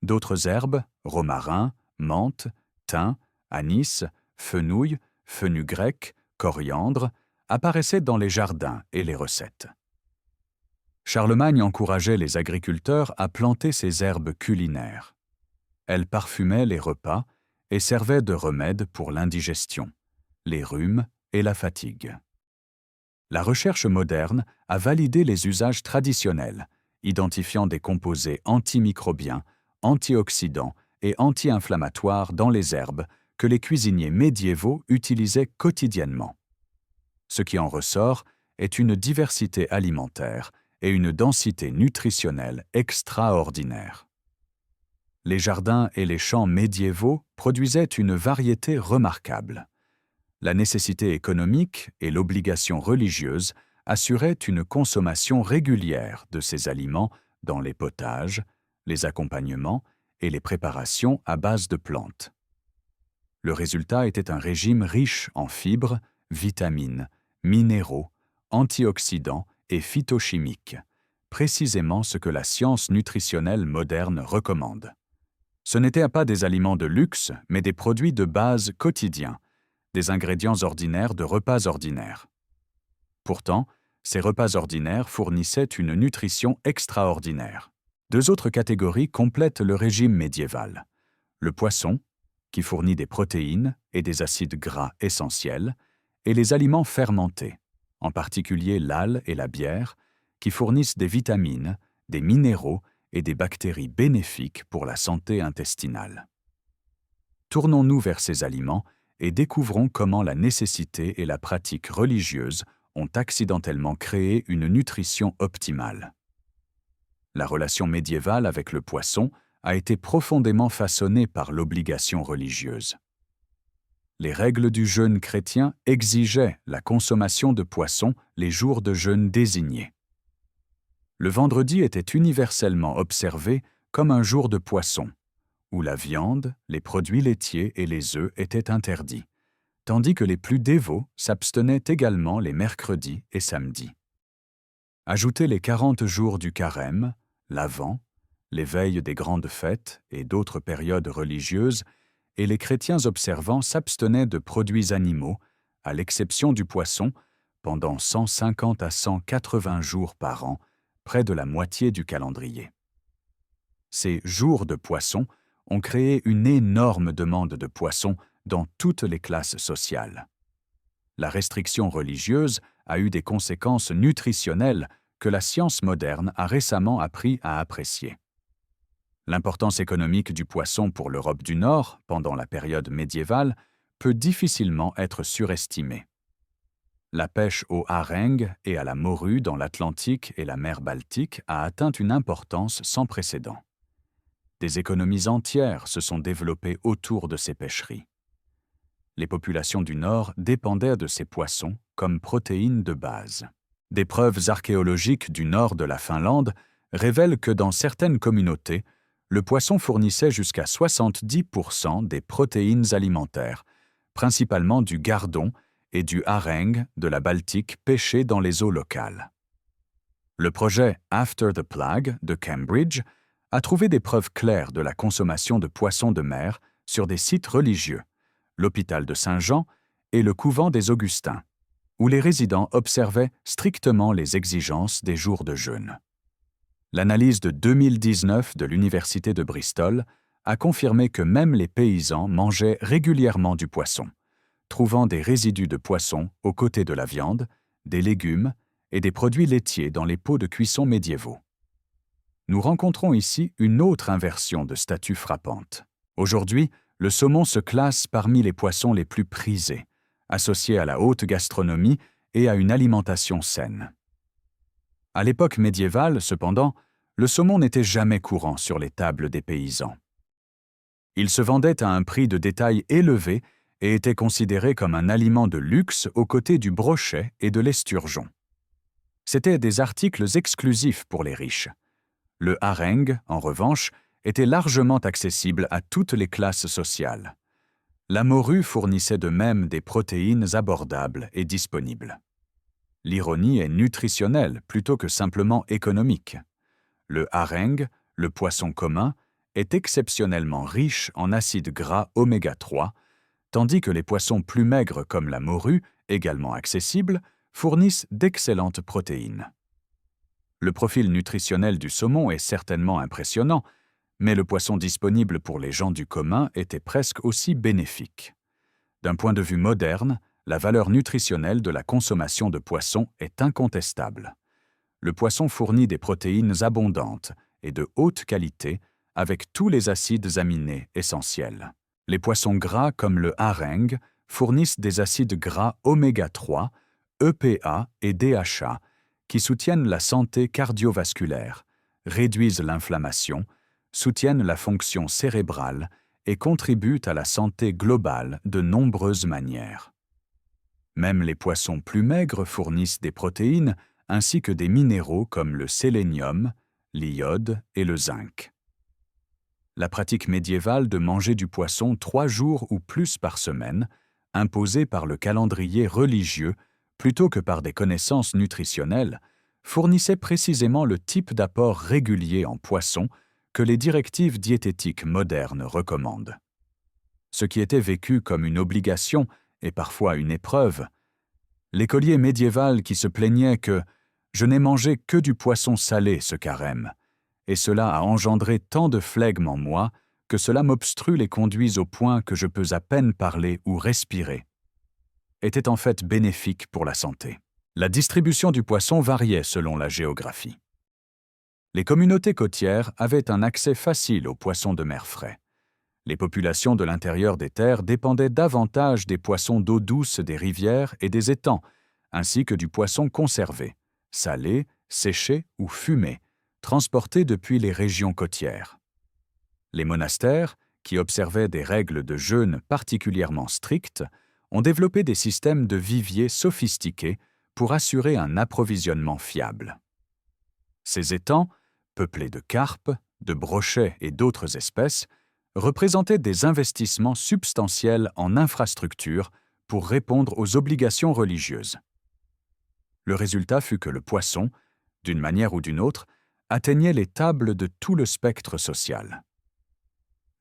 D'autres herbes, romarin, menthe, thym, anis, fenouil, fenugrec, coriandre, apparaissaient dans les jardins et les recettes. Charlemagne encourageait les agriculteurs à planter ces herbes culinaires. Elles parfumaient les repas et servaient de remède pour l'indigestion, les rhumes et la fatigue. La recherche moderne a validé les usages traditionnels, identifiant des composés antimicrobiens, antioxydants et anti-inflammatoires dans les herbes que les cuisiniers médiévaux utilisaient quotidiennement. Ce qui en ressort est une diversité alimentaire et une densité nutritionnelle extraordinaire. Les jardins et les champs médiévaux produisaient une variété remarquable. La nécessité économique et l'obligation religieuse assuraient une consommation régulière de ces aliments dans les potages, les accompagnements et les préparations à base de plantes. Le résultat était un régime riche en fibres, vitamines, minéraux, antioxydants et phytochimiques, précisément ce que la science nutritionnelle moderne recommande. Ce n'étaient pas des aliments de luxe, mais des produits de base quotidiens, des ingrédients ordinaires de repas ordinaires. Pourtant, ces repas ordinaires fournissaient une nutrition extraordinaire. Deux autres catégories complètent le régime médiéval. Le poisson, qui fournit des protéines et des acides gras essentiels, et les aliments fermentés, en particulier l'âle et la bière, qui fournissent des vitamines, des minéraux et des bactéries bénéfiques pour la santé intestinale. Tournons-nous vers ces aliments et découvrons comment la nécessité et la pratique religieuse ont accidentellement créé une nutrition optimale. La relation médiévale avec le poisson a été profondément façonnée par l'obligation religieuse. Les règles du jeûne chrétien exigeaient la consommation de poissons les jours de jeûne désignés. Le vendredi était universellement observé comme un jour de poisson, où la viande, les produits laitiers et les œufs étaient interdits, tandis que les plus dévots s'abstenaient également les mercredis et samedis. Ajoutez les 40 jours du carême, l'Avent, les veilles des grandes fêtes et d'autres périodes religieuses, et les chrétiens observants s'abstenaient de produits animaux, à l'exception du poisson, pendant 150 à 180 jours par an, près de la moitié du calendrier. Ces jours de poisson ont créé une énorme demande de poissons dans toutes les classes sociales. La restriction religieuse a eu des conséquences nutritionnelles que la science moderne a récemment appris à apprécier. L'importance économique du poisson pour l'Europe du Nord, pendant la période médiévale, peut difficilement être surestimée. La pêche aux harengs et à la morue dans l'Atlantique et la mer Baltique a atteint une importance sans précédent. Des économies entières se sont développées autour de ces pêcheries. Les populations du Nord dépendaient de ces poissons comme protéines de base. Des preuves archéologiques du nord de la Finlande révèlent que dans certaines communautés, le poisson fournissait jusqu'à 70% des protéines alimentaires, principalement du gardon et du hareng de la Baltique pêchés dans les eaux locales. Le projet After the Plague de Cambridge a trouvé des preuves claires de la consommation de poissons de mer sur des sites religieux, l'hôpital de Saint-Jean et le couvent des Augustins, où les résidents observaient strictement les exigences des jours de jeûne. L'analyse de 2019 de l'Université de Bristol a confirmé que même les paysans mangeaient régulièrement du poisson, trouvant des résidus de poisson aux côtés de la viande, des légumes et des produits laitiers dans les pots de cuisson médiévaux. Nous rencontrons ici une autre inversion de statut frappante. Aujourd'hui, le saumon se classe parmi les poissons les plus prisés, associé à la haute gastronomie et à une alimentation saine. À l'époque médiévale, cependant, le saumon n'était jamais courant sur les tables des paysans. Il se vendait à un prix de détail élevé et était considéré comme un aliment de luxe aux côtés du brochet et de l'esturgeon. C'étaient des articles exclusifs pour les riches. Le harengue, en revanche, était largement accessible à toutes les classes sociales. La morue fournissait de même des protéines abordables et disponibles. L'ironie est nutritionnelle plutôt que simplement économique. Le harengue, le poisson commun, est exceptionnellement riche en acides gras oméga 3, tandis que les poissons plus maigres comme la morue, également accessibles, fournissent d'excellentes protéines. Le profil nutritionnel du saumon est certainement impressionnant, mais le poisson disponible pour les gens du commun était presque aussi bénéfique. D'un point de vue moderne, la valeur nutritionnelle de la consommation de poisson est incontestable. Le poisson fournit des protéines abondantes et de haute qualité avec tous les acides aminés essentiels. Les poissons gras comme le harengue fournissent des acides gras oméga 3, EPA et DHA qui soutiennent la santé cardiovasculaire, réduisent l'inflammation, soutiennent la fonction cérébrale et contribuent à la santé globale de nombreuses manières. Même les poissons plus maigres fournissent des protéines ainsi que des minéraux comme le sélénium, l'iode et le zinc. La pratique médiévale de manger du poisson 3 jours ou plus par semaine, imposée par le calendrier religieux plutôt que par des connaissances nutritionnelles, fournissait précisément le type d'apport régulier en poisson que les directives diététiques modernes recommandent. Ce qui était vécu comme une obligation et parfois une épreuve, l'écolier médiéval qui se plaignait que « je n'ai mangé que du poisson salé ce carême », et cela a engendré tant de flegme en moi que cela m'obstrue et conduise au point que je peux à peine parler ou respirer, était en fait bénéfique pour la santé. La distribution du poisson variait selon la géographie. Les communautés côtières avaient un accès facile aux poissons de mer frais. Les populations de l'intérieur des terres dépendaient davantage des poissons d'eau douce des rivières et des étangs, ainsi que du poisson conservé, salé, séché ou fumé, transporté depuis les régions côtières. Les monastères, qui observaient des règles de jeûne particulièrement strictes, ont développé des systèmes de viviers sophistiqués pour assurer un approvisionnement fiable. Ces étangs, peuplés de carpes, de brochets et d'autres espèces, représentaient des investissements substantiels en infrastructures pour répondre aux obligations religieuses. Le résultat fut que le poisson, d'une manière ou d'une autre, atteignait les tables de tout le spectre social.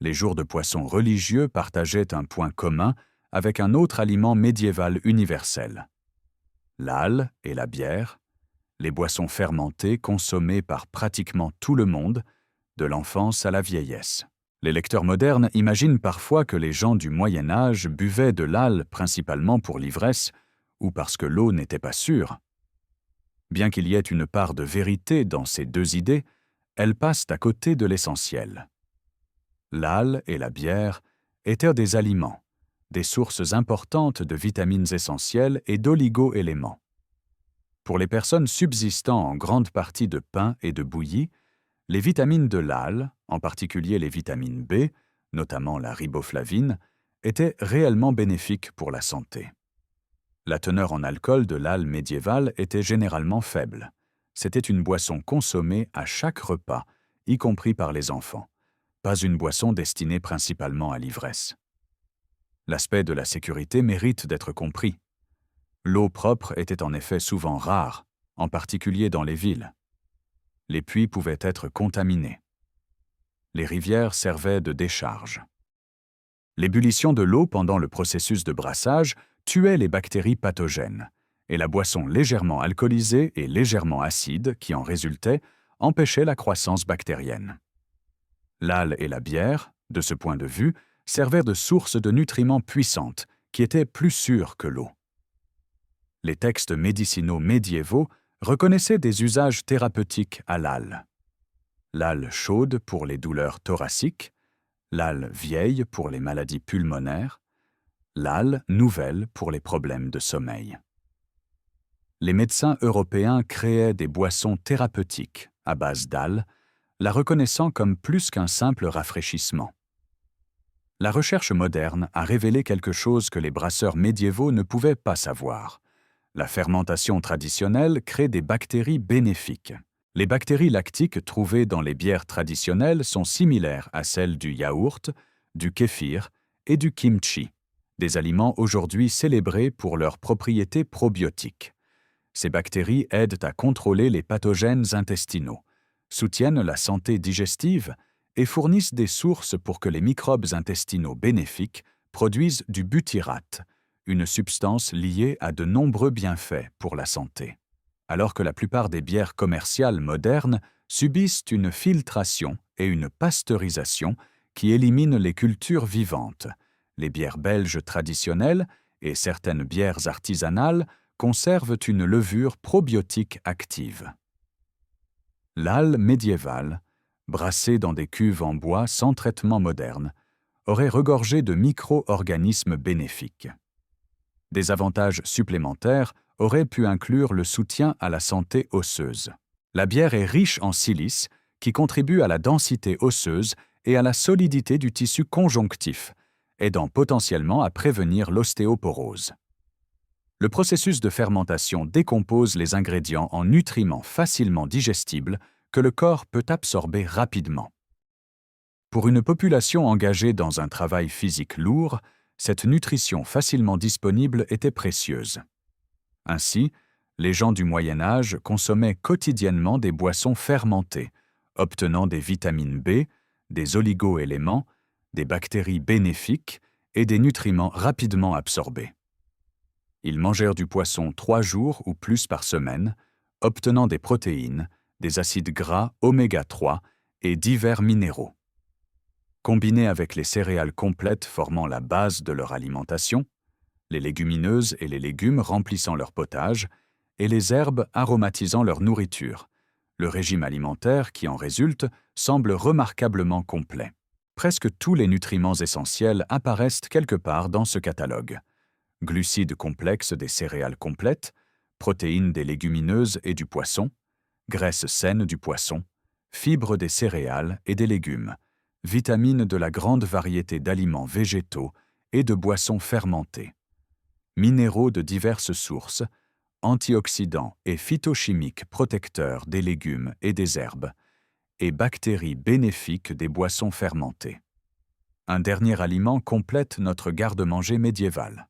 Les jours de poisson religieux partageaient un point commun avec un autre aliment médiéval universel. L'âle et la bière, les boissons fermentées consommées par pratiquement tout le monde, de l'enfance à la vieillesse. Les lecteurs modernes imaginent parfois que les gens du Moyen Âge buvaient de l'âle principalement pour l'ivresse ou parce que l'eau n'était pas sûre. Bien qu'il y ait une part de vérité dans ces deux idées, elles passent à côté de l'essentiel. L'âle et la bière étaient des aliments, des sources importantes de vitamines essentielles et d'oligo-éléments. Pour les personnes subsistant en grande partie de pain et de bouillie, les vitamines de l'âle, en particulier les vitamines B, notamment la riboflavine, étaient réellement bénéfiques pour la santé. La teneur en alcool de l'âle médiéval était généralement faible. C'était une boisson consommée à chaque repas, y compris par les enfants, pas une boisson destinée principalement à l'ivresse. L'aspect de la sécurité mérite d'être compris. L'eau propre était en effet souvent rare, en particulier dans les villes. Les puits pouvaient être contaminés. Les rivières servaient de décharge. L'ébullition de l'eau pendant le processus de brassage tuait les bactéries pathogènes, et la boisson légèrement alcoolisée et légèrement acide qui en résultait empêchait la croissance bactérienne. L'âle et la bière, de ce point de vue, servaient de sources de nutriments puissantes qui étaient plus sûres que l'eau. Les textes médicinaux médiévaux reconnaissaient des usages thérapeutiques à l'âle. L'âle chaude pour les douleurs thoraciques, l'âle vieille pour les maladies pulmonaires, l'âle nouvelle pour les problèmes de sommeil. Les médecins européens créaient des boissons thérapeutiques à base d'âle, la reconnaissant comme plus qu'un simple rafraîchissement. La recherche moderne a révélé quelque chose que les brasseurs médiévaux ne pouvaient pas savoir. La fermentation traditionnelle crée des bactéries bénéfiques. Les bactéries lactiques trouvées dans les bières traditionnelles sont similaires à celles du yaourt, du kéfir et du kimchi, des aliments aujourd'hui célébrés pour leurs propriétés probiotiques. Ces bactéries aident à contrôler les pathogènes intestinaux, soutiennent la santé digestive et fournissent des sources pour que les microbes intestinaux bénéfiques produisent du butyrate, une substance liée à de nombreux bienfaits pour la santé. Alors que la plupart des bières commerciales modernes subissent une filtration et une pasteurisation qui éliminent les cultures vivantes, les bières belges traditionnelles et certaines bières artisanales conservent une levure probiotique active. L'âle médiéval, brassé dans des cuves en bois sans traitement moderne, aurait regorgé de micro-organismes bénéfiques. Des avantages supplémentaires auraient pu inclure le soutien à la santé osseuse. La bière est riche en silice, qui contribue à la densité osseuse et à la solidité du tissu conjonctif, aidant potentiellement à prévenir l'ostéoporose. Le processus de fermentation décompose les ingrédients en nutriments facilement digestibles que le corps peut absorber rapidement. Pour une population engagée dans un travail physique lourd, cette nutrition facilement disponible était précieuse. Ainsi, les gens du Moyen Âge consommaient quotidiennement des boissons fermentées, obtenant des vitamines B, des oligo-éléments, des bactéries bénéfiques et des nutriments rapidement absorbés. Ils mangèrent du poisson 3 jours ou plus par semaine, obtenant des protéines, des acides gras oméga 3 et divers minéraux. Combinés avec les céréales complètes formant la base de leur alimentation, les légumineuses et les légumes remplissant leur potage, et les herbes aromatisant leur nourriture, le régime alimentaire qui en résulte semble remarquablement complet. Presque tous les nutriments essentiels apparaissent quelque part dans ce catalogue. Glucides complexes des céréales complètes, protéines des légumineuses et du poisson, graisses saines du poisson, fibres des céréales et des légumes, vitamines de la grande variété d'aliments végétaux et de boissons fermentées, minéraux de diverses sources, antioxydants et phytochimiques protecteurs des légumes et des herbes, et bactéries bénéfiques des boissons fermentées. Un dernier aliment complète notre garde-manger médiéval.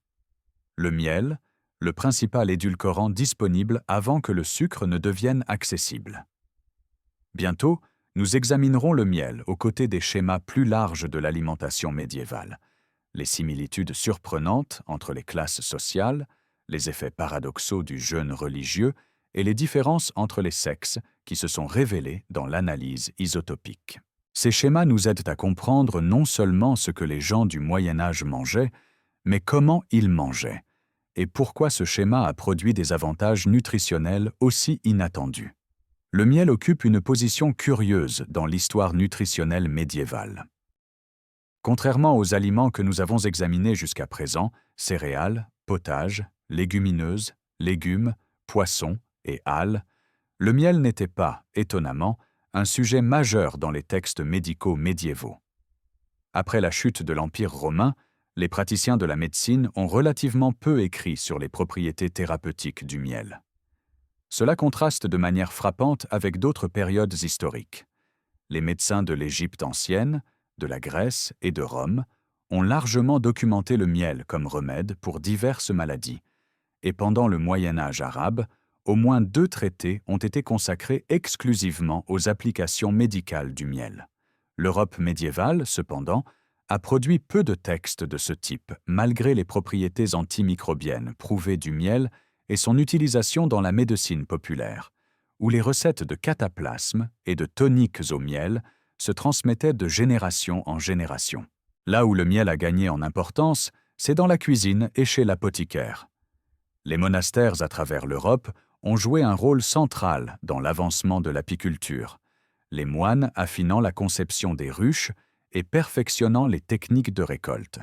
Le miel, le principal édulcorant disponible avant que le sucre ne devienne accessible. Bientôt, nous examinerons le miel aux côtés des schémas plus larges de l'alimentation médiévale, les similitudes surprenantes entre les classes sociales, les effets paradoxaux du jeûne religieux et les différences entre les sexes qui se sont révélées dans l'analyse isotopique. Ces schémas nous aident à comprendre non seulement ce que les gens du Moyen Âge mangeaient, mais comment ils mangeaient, et pourquoi ce schéma a produit des avantages nutritionnels aussi inattendus. Le miel occupe une position curieuse dans l'histoire nutritionnelle médiévale. Contrairement aux aliments que nous avons examinés jusqu'à présent, céréales, potages, légumineuses, légumes, poissons et âles, le miel n'était pas, étonnamment, un sujet majeur dans les textes médicaux médiévaux. Après la chute de l'Empire romain, les praticiens de la médecine ont relativement peu écrit sur les propriétés thérapeutiques du miel. Cela contraste de manière frappante avec d'autres périodes historiques. Les médecins de l'Égypte ancienne, de la Grèce et de Rome ont largement documenté le miel comme remède pour diverses maladies, et pendant le Moyen Âge arabe, au moins 2 traités ont été consacrés exclusivement aux applications médicales du miel. L'Europe médiévale, cependant, a produit peu de textes de ce type, malgré les propriétés antimicrobiennes prouvées du miel et son utilisation dans la médecine populaire, où les recettes de cataplasmes et de toniques au miel se transmettaient de génération en génération. Là où le miel a gagné en importance, c'est dans la cuisine et chez l'apothicaire. Les monastères à travers l'Europe ont joué un rôle central dans l'avancement de l'apiculture, les moines affinant la conception des ruches et perfectionnant les techniques de récolte.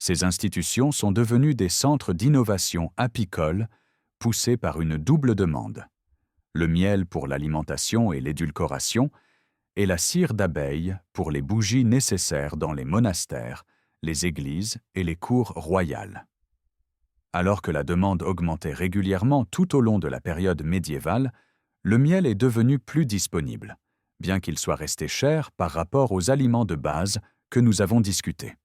Ces institutions sont devenues des centres d'innovation apicole poussés par une double demande: le miel pour l'alimentation et l'édulcoration, et la cire d'abeille pour les bougies nécessaires dans les monastères, les églises et les cours royales. Alors que la demande augmentait régulièrement tout au long de la période médiévale, le miel est devenu plus disponible, bien qu'il soit resté cher par rapport aux aliments de base que nous avons discutés.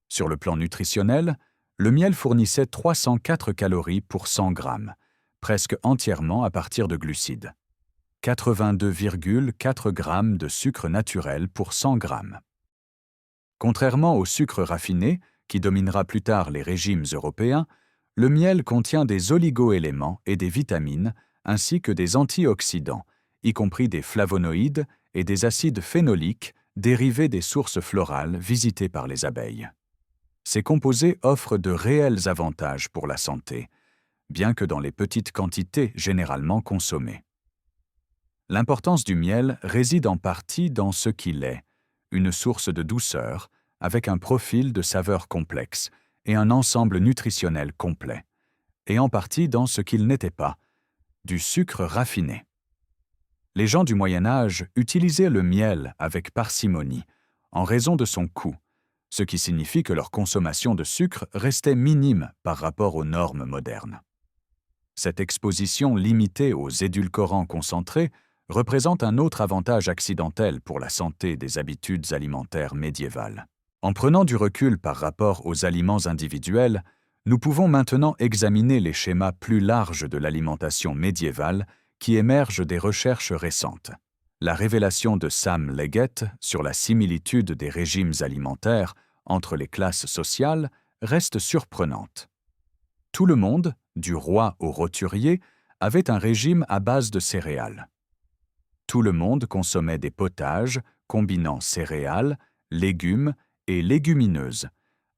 Sur le plan nutritionnel, le miel fournissait 304 calories pour 100 grammes, presque entièrement à partir de glucides. 82,4 grammes de sucre naturel pour 100 grammes. Contrairement au sucre raffiné, qui dominera plus tard les régimes européens, le miel contient des oligo-éléments et des vitamines, ainsi que des antioxydants, y compris des flavonoïdes et des acides phénoliques dérivés des sources florales visitées par les abeilles. Ces composés offrent de réels avantages pour la santé, bien que dans les petites quantités généralement consommées. L'importance du miel réside en partie dans ce qu'il est, une source de douceur, avec un profil de saveur complexe et un ensemble nutritionnel complet, et en partie dans ce qu'il n'était pas, du sucre raffiné. Les gens du Moyen Âge utilisaient le miel avec parcimonie, en raison de son coût, ce qui signifie que leur consommation de sucre restait minime par rapport aux normes modernes. Cette exposition limitée aux édulcorants concentrés représente un autre avantage accidentel pour la santé des habitudes alimentaires médiévales. En prenant du recul par rapport aux aliments individuels, nous pouvons maintenant examiner les schémas plus larges de l'alimentation médiévale qui émergent des recherches récentes. La révélation de Sam Leggett sur la similitude des régimes alimentaires entre les classes sociales reste surprenante. Tout le monde, du roi au roturier, avait un régime à base de céréales. Tout le monde consommait des potages combinant céréales, légumes et légumineuses,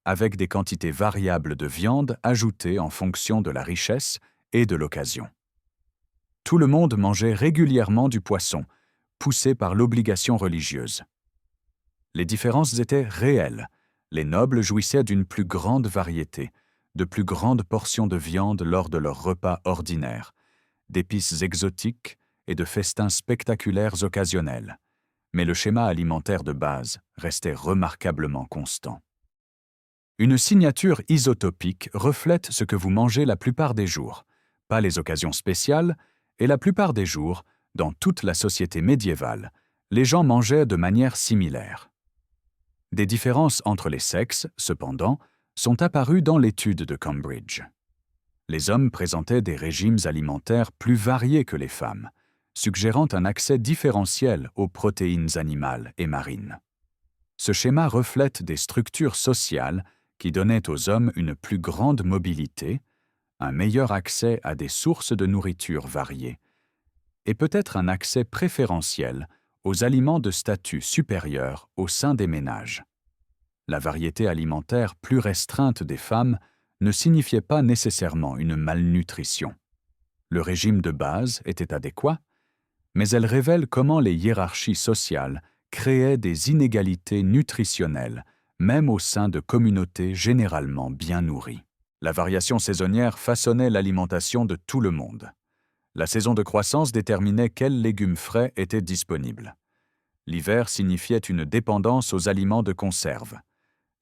avec des quantités variables de viande ajoutées en fonction de la richesse et de l'occasion. Tout le monde mangeait régulièrement du poisson, poussé par l'obligation religieuse. Les différences étaient réelles. Les nobles jouissaient d'une plus grande variété, de plus grandes portions de viande lors de leurs repas ordinaires, d'épices exotiques et de festins spectaculaires occasionnels. Mais le schéma alimentaire de base restait remarquablement constant. Une signature isotopique reflète ce que vous mangez la plupart des jours, pas les occasions spéciales, et la plupart des jours, dans toute la société médiévale, les gens mangeaient de manière similaire. Des différences entre les sexes, cependant, sont apparues dans l'étude de Cambridge. Les hommes présentaient des régimes alimentaires plus variés que les femmes, suggérant un accès différentiel aux protéines animales et marines. Ce schéma reflète des structures sociales qui donnaient aux hommes une plus grande mobilité, un meilleur accès à des sources de nourriture variées, et peut-être un accès préférentiel aux aliments de statut supérieur au sein des ménages. La variété alimentaire plus restreinte des femmes ne signifiait pas nécessairement une malnutrition. Le régime de base était adéquat, mais elle révèle comment les hiérarchies sociales créaient des inégalités nutritionnelles, même au sein de communautés généralement bien nourries. La variation saisonnière façonnait l'alimentation de tout le monde. La saison de croissance déterminait quels légumes frais étaient disponibles. L'hiver signifiait une dépendance aux aliments de conserve.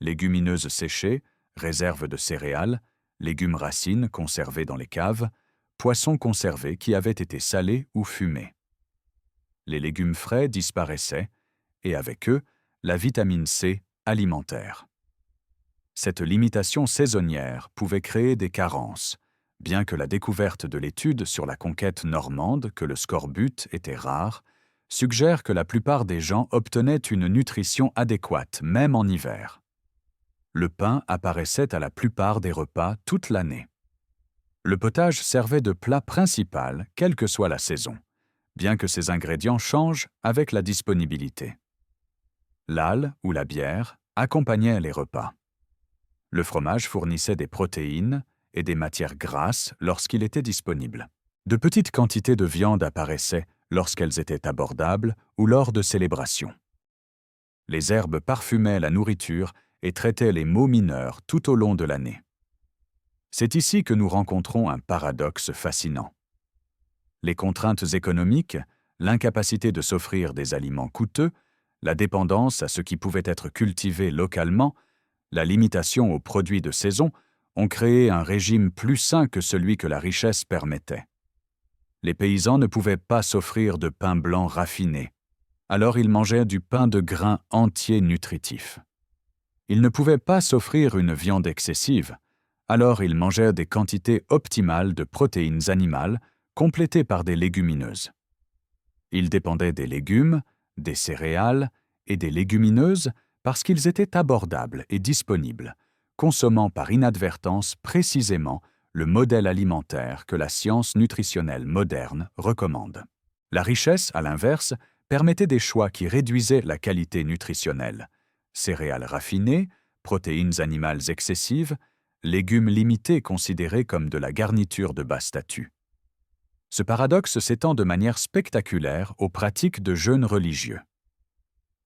Légumineuses séchées, réserves de céréales, légumes racines conservés dans les caves, poissons conservés qui avaient été salés ou fumés. Les légumes frais disparaissaient, et avec eux, la vitamine C alimentaire. Cette limitation saisonnière pouvait créer des carences, bien que la découverte de l'étude sur la conquête normande que le scorbut était rare, suggère que la plupart des gens obtenaient une nutrition adéquate, même en hiver. Le pain apparaissait à la plupart des repas toute l'année. Le potage servait de plat principal, quelle que soit la saison, bien que ses ingrédients changent avec la disponibilité. L'âle ou la bière accompagnaient les repas. Le fromage fournissait des protéines et des matières grasses lorsqu'il était disponible. De petites quantités de viande apparaissaient lorsqu'elles étaient abordables ou lors de célébrations. Les herbes parfumaient la nourriture et traitaient les maux mineurs tout au long de l'année. C'est ici que nous rencontrons un paradoxe fascinant. Les contraintes économiques, l'incapacité de s'offrir des aliments coûteux, la dépendance à ce qui pouvait être cultivé localement, la limitation aux produits de saison ont créé un régime plus sain que celui que la richesse permettait. Les paysans ne pouvaient pas s'offrir de pain blanc raffiné, alors ils mangeaient du pain de grain entier nutritif. Ils ne pouvaient pas s'offrir une viande excessive, alors ils mangeaient des quantités optimales de protéines animales complétées par des légumineuses. Ils dépendaient des légumes, des céréales et des légumineuses parce qu'ils étaient abordables et disponibles, consommant par inadvertance précisément le modèle alimentaire que la science nutritionnelle moderne recommande. La richesse, à l'inverse, permettait des choix qui réduisaient la qualité nutritionnelle. Céréales raffinées, protéines animales excessives, légumes limités considérés comme de la garniture de bas statut. Ce paradoxe s'étend de manière spectaculaire aux pratiques de jeûne religieux.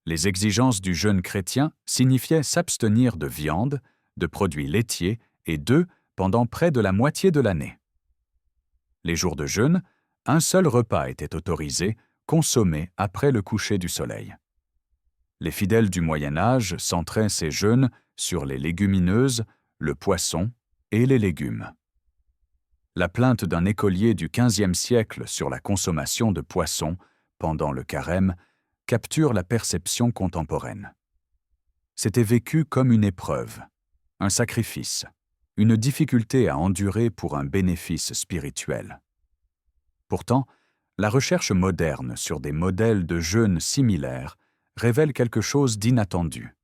Les exigences du jeûne chrétien signifiaient s'abstenir de viande, de produits laitiers et d'œufs pendant près de la moitié de l'année. Les jours de jeûne, un seul repas était autorisé, consommé après le coucher du soleil. Les fidèles du Moyen Âge centraient ces jeûnes sur les légumineuses, le poisson et les légumes. La plainte d'un écolier du XVe siècle sur la consommation de poissons pendant le carême capture la perception contemporaine. C'était vécu comme une épreuve, un sacrifice, une difficulté à endurer pour un bénéfice spirituel. Pourtant, la recherche moderne sur des modèles de jeûne similaires révèle quelque chose d'inattendu.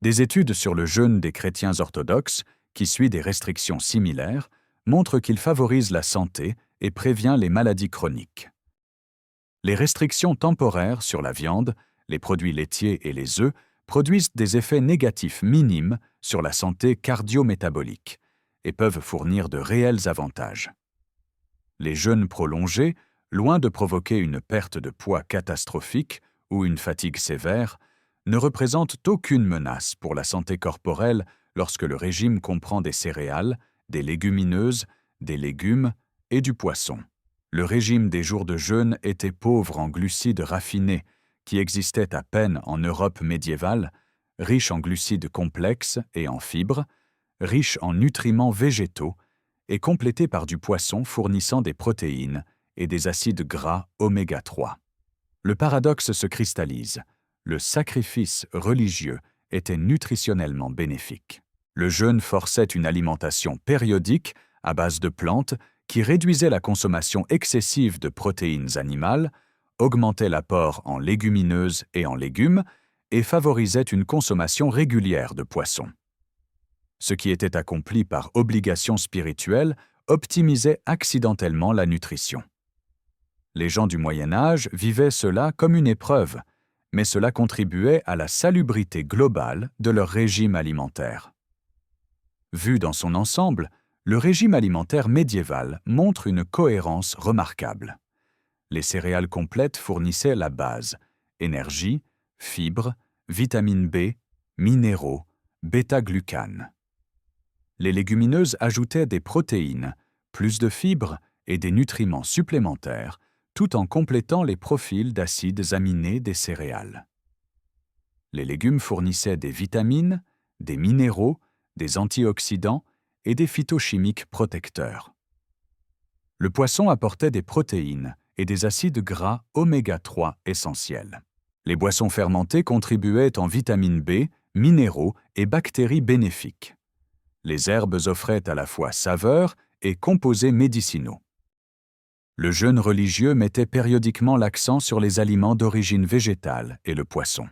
Des études sur le jeûne des chrétiens orthodoxes, qui suit des restrictions similaires, montrent qu'il favorise la santé et prévient les maladies chroniques. Les restrictions temporaires sur la viande, les produits laitiers et les œufs produisent des effets négatifs minimes sur la santé cardio-métabolique et peuvent fournir de réels avantages. Les jeûnes prolongés, loin de provoquer une perte de poids catastrophique ou une fatigue sévère, ne représentent aucune menace pour la santé corporelle lorsque le régime comprend des céréales, des légumineuses, des légumes et du poisson. Le régime des jours de jeûne était pauvre en glucides raffinés, qui existaient à peine en Europe médiévale, riche en glucides complexes et en fibres, riche en nutriments végétaux et complété par du poisson fournissant des protéines et des acides gras oméga 3. Le paradoxe se cristallise. Le sacrifice religieux était nutritionnellement bénéfique. Le jeûne forçait une alimentation périodique à base de plantes qui réduisait la consommation excessive de protéines animales, augmentait l'apport en légumineuses et en légumes et favorisait une consommation régulière de poissons. Ce qui était accompli par obligation spirituelle optimisait accidentellement la nutrition. Les gens du Moyen Âge vivaient cela comme une épreuve, mais cela contribuait à la salubrité globale de leur régime alimentaire. Vu dans son ensemble, le régime alimentaire médiéval montre une cohérence remarquable. Les céréales complètes fournissaient la base, énergie, fibres, vitamine B, minéraux, bêta-glucane. Les légumineuses ajoutaient des protéines, plus de fibres et des nutriments supplémentaires, tout en complétant les profils d'acides aminés des céréales. Les légumes fournissaient des vitamines, des minéraux, des antioxydants et des phytochimiques protecteurs. Le poisson apportait des protéines et des acides gras oméga 3 essentiels. Les boissons fermentées contribuaient en vitamine B, minéraux et bactéries bénéfiques. Les herbes offraient à la fois saveur et composés médicinaux. Le jeûne religieux mettait périodiquement l'accent sur les aliments d'origine végétale et le poisson.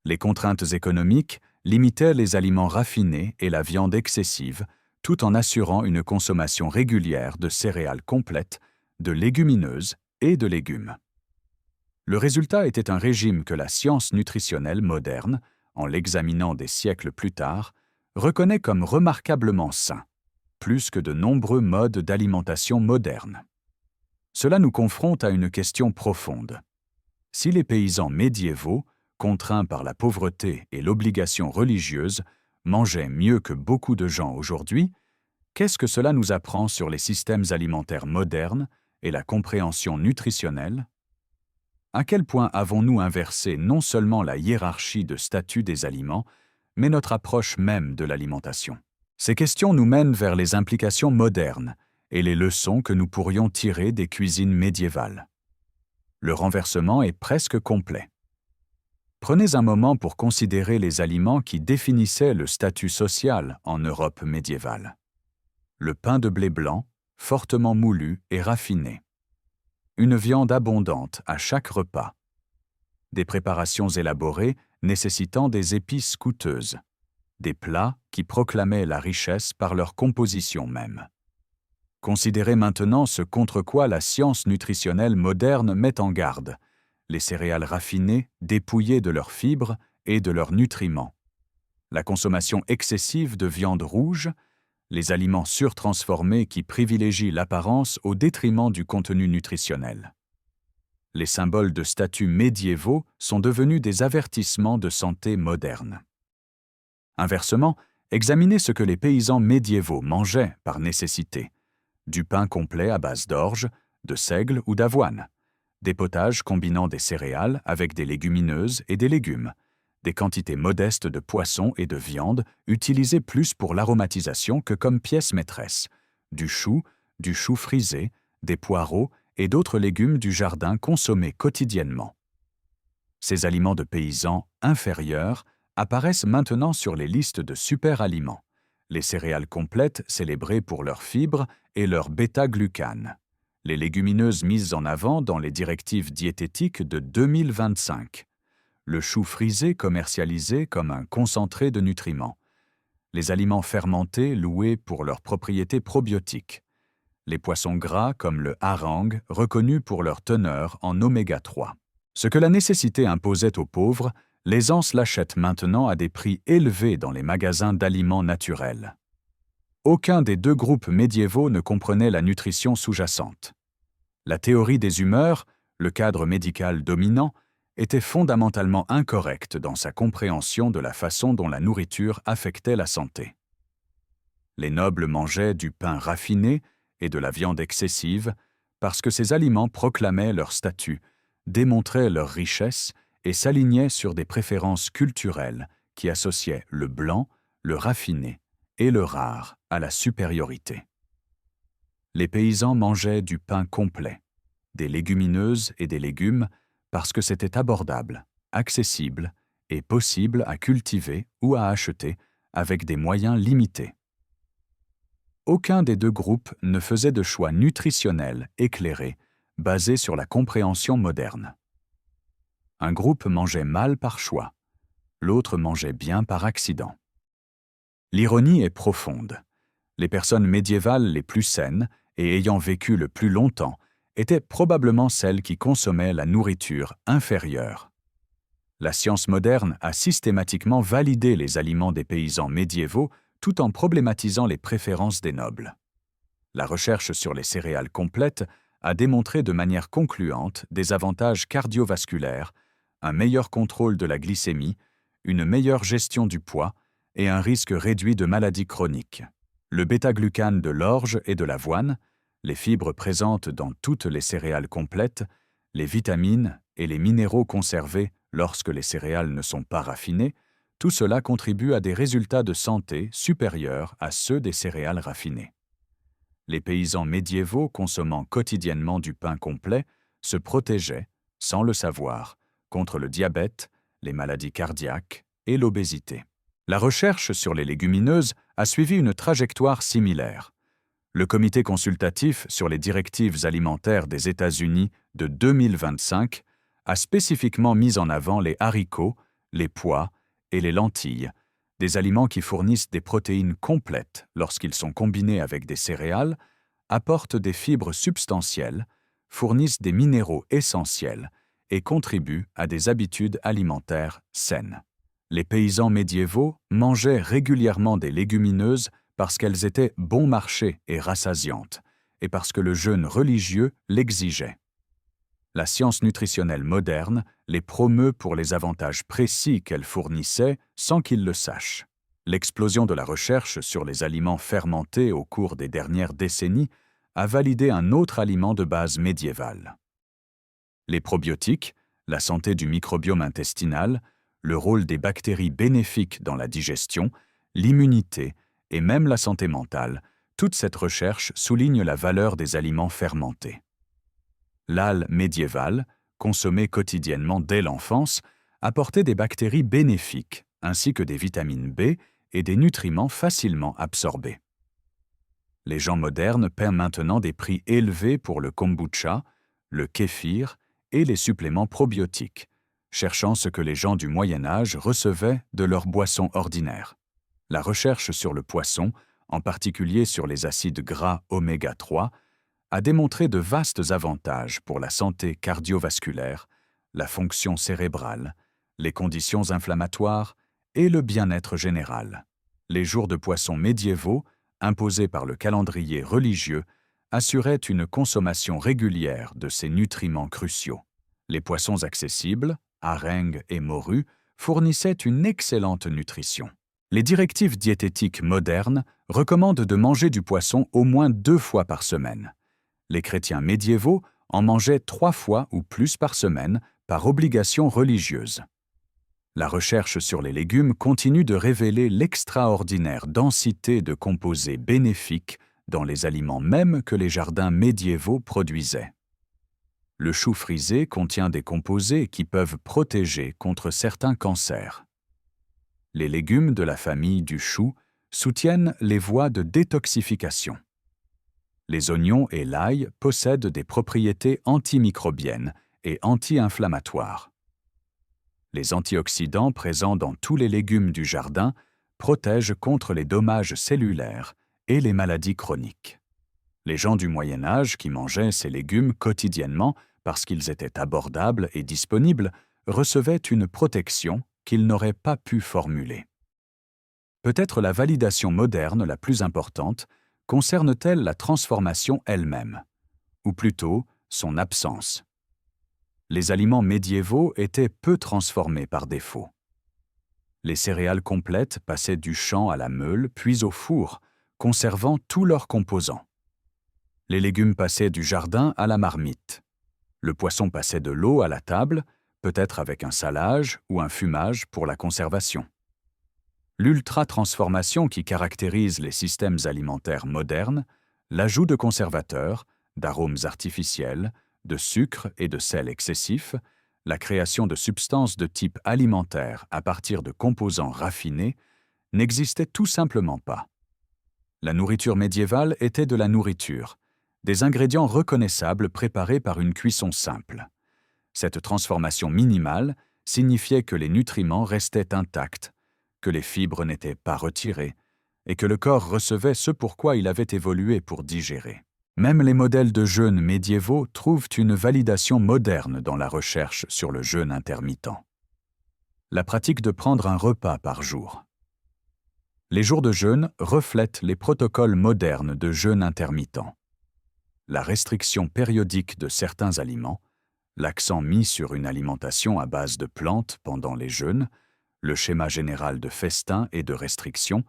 Les contraintes économiques limitaient les aliments raffinés et la viande excessive, tout en assurant une consommation régulière de céréales complètes, de légumineuses et de légumes. Le résultat était un régime que la science nutritionnelle moderne, en l'examinant des siècles plus tard, reconnaît comme remarquablement sain, plus que de nombreux modes d'alimentation modernes. Cela nous confronte à une question profonde. Si les paysans médiévaux contraints par la pauvreté et l'obligation religieuse, mangeaient mieux que beaucoup de gens aujourd'hui, qu'est-ce que cela nous apprend sur les systèmes alimentaires modernes et la compréhension nutritionnelle? À quel point avons-nous inversé non seulement la hiérarchie de statut des aliments, mais notre approche même de l'alimentation? Ces questions nous mènent vers les implications modernes et les leçons que nous pourrions tirer des cuisines médiévales. Le renversement est presque complet. Prenez un moment pour considérer les aliments qui définissaient le statut social en Europe médiévale. Le pain de blé blanc, fortement moulu et raffiné. Une viande abondante à chaque repas. Des préparations élaborées nécessitant des épices coûteuses. Des plats qui proclamaient la richesse par leur composition même. Considérez maintenant ce contre quoi la science nutritionnelle moderne met en garde, les céréales raffinées dépouillées de leurs fibres et de leurs nutriments. La consommation excessive de viande rouge, les aliments surtransformés qui privilégient l'apparence au détriment du contenu nutritionnel. Les symboles de statut médiévaux sont devenus des avertissements de santé modernes. Inversement, examinez ce que les paysans médiévaux mangeaient par nécessité. Du pain complet à base d'orge, de seigle ou d'avoine, des potages combinant des céréales avec des légumineuses et des légumes, des quantités modestes de poissons et de viande utilisées plus pour l'aromatisation que comme pièce maîtresse, du chou frisé, des poireaux et d'autres légumes du jardin consommés quotidiennement. Ces aliments de paysans inférieurs apparaissent maintenant sur les listes de super-aliments, les céréales complètes célébrées pour leurs fibres et leur bêta-glucane, les légumineuses mises en avant dans les directives diététiques de 2025, le chou frisé commercialisé comme un concentré de nutriments, les aliments fermentés loués pour leurs propriétés probiotiques, les poissons gras comme le hareng reconnus pour leur teneur en oméga 3. Ce que la nécessité imposait aux pauvres, l'aisance l'achète maintenant à des prix élevés dans les magasins d'aliments naturels. Aucun des deux groupes médiévaux ne comprenait la nutrition sous-jacente. La théorie des humeurs, le cadre médical dominant, était fondamentalement incorrecte dans sa compréhension de la façon dont la nourriture affectait la santé. Les nobles mangeaient du pain raffiné et de la viande excessive parce que ces aliments proclamaient leur statut, démontraient leur richesse et s'alignaient sur des préférences culturelles qui associaient le blanc, le raffiné et le rare à la supériorité. Les paysans mangeaient du pain complet, des légumineuses et des légumes parce que c'était abordable, accessible et possible à cultiver ou à acheter avec des moyens limités. Aucun des deux groupes ne faisait de choix nutritionnel éclairé basé sur la compréhension moderne. Un groupe mangeait mal par choix, l'autre mangeait bien par accident. L'ironie est profonde. Les personnes médiévales les plus saines et ayant vécu le plus longtemps étaient probablement celles qui consommaient la nourriture inférieure. La science moderne a systématiquement validé les aliments des paysans médiévaux tout en problématisant les préférences des nobles. La recherche sur les céréales complètes a démontré de manière concluante des avantages cardiovasculaires, un meilleur contrôle de la glycémie, une meilleure gestion du poids et un risque réduit de maladies chroniques. Le bêta-glucane de l'orge et de l'avoine, les fibres présentes dans toutes les céréales complètes, les vitamines et les minéraux conservés lorsque les céréales ne sont pas raffinées, tout cela contribue à des résultats de santé supérieurs à ceux des céréales raffinées. Les paysans médiévaux consommant quotidiennement du pain complet se protégeaient, sans le savoir, contre le diabète, les maladies cardiaques et l'obésité. La recherche sur les légumineuses a suivi une trajectoire similaire. Le Comité consultatif sur les directives alimentaires des États-Unis de 2025 a spécifiquement mis en avant les haricots, les pois et les lentilles, des aliments qui fournissent des protéines complètes lorsqu'ils sont combinés avec des céréales, apportent des fibres substantielles, fournissent des minéraux essentiels et contribuent à des habitudes alimentaires saines. Les paysans médiévaux mangeaient régulièrement des légumineuses parce qu'elles étaient bon marché et rassasiantes, et parce que le jeûne religieux l'exigeait. La science nutritionnelle moderne les promeut pour les avantages précis qu'elles fournissaient sans qu'ils le sachent. L'explosion de la recherche sur les aliments fermentés au cours des dernières décennies a validé un autre aliment de base médiévale. Les probiotiques, la santé du microbiome intestinal, le rôle des bactéries bénéfiques dans la digestion, l'immunité et même la santé mentale, toute cette recherche souligne la valeur des aliments fermentés. L'al médiéval, consommé quotidiennement dès l'enfance, apportait des bactéries bénéfiques, ainsi que des vitamines B et des nutriments facilement absorbés. Les gens modernes paient maintenant des prix élevés pour le kombucha, le kéfir et les suppléments probiotiques, cherchant ce que les gens du Moyen Âge recevaient de leurs boissons ordinaires. La recherche sur le poisson, en particulier sur les acides gras oméga 3, a démontré de vastes avantages pour la santé cardiovasculaire, la fonction cérébrale, les conditions inflammatoires et le bien-être général. Les jours de poisson médiévaux, imposés par le calendrier religieux, assuraient une consommation régulière de ces nutriments cruciaux. Les poissons accessibles, harengs et morues, fournissaient une excellente nutrition. Les directives diététiques modernes recommandent de manger du poisson au moins 2 fois par semaine. Les chrétiens médiévaux en mangeaient 3 fois ou plus par semaine par obligation religieuse. La recherche sur les légumes continue de révéler l'extraordinaire densité de composés bénéfiques dans les aliments mêmes que les jardins médiévaux produisaient. Le chou frisé contient des composés qui peuvent protéger contre certains cancers. Les légumes de la famille du chou soutiennent les voies de détoxification. Les oignons et l'ail possèdent des propriétés antimicrobiennes et anti-inflammatoires. Les antioxydants présents dans tous les légumes du jardin protègent contre les dommages cellulaires et les maladies chroniques. Les gens du Moyen Âge qui mangeaient ces légumes quotidiennement parce qu'ils étaient abordables et disponibles recevaient une protection qu'ils n'auraient pas pu formuler. Peut-être la validation moderne la plus importante concerne-t-elle la transformation elle-même, ou plutôt son absence. Les aliments médiévaux étaient peu transformés par défaut. Les céréales complètes passaient du champ à la meule puis au four, conservant tous leurs composants. Les légumes passaient du jardin à la marmite. Le poisson passait de l'eau à la table, peut-être avec un salage ou un fumage pour la conservation. L'ultra-transformation qui caractérise les systèmes alimentaires modernes, l'ajout de conservateurs, d'arômes artificiels, de sucre et de sel excessifs, la création de substances de type alimentaire à partir de composants raffinés, n'existait tout simplement pas. La nourriture médiévale était de la nourriture, des ingrédients reconnaissables préparés par une cuisson simple. Cette transformation minimale signifiait que les nutriments restaient intacts, que les fibres n'étaient pas retirées, et que le corps recevait ce pourquoi il avait évolué pour digérer. Même les modèles de jeûne médiévaux trouvent une validation moderne dans la recherche sur le jeûne intermittent. La pratique de prendre un repas par jour. Les jours de jeûne reflètent les protocoles modernes de jeûne intermittent. La restriction périodique de certains aliments, l'accent mis sur une alimentation à base de plantes pendant les jeûnes, le schéma général de festin et de restriction,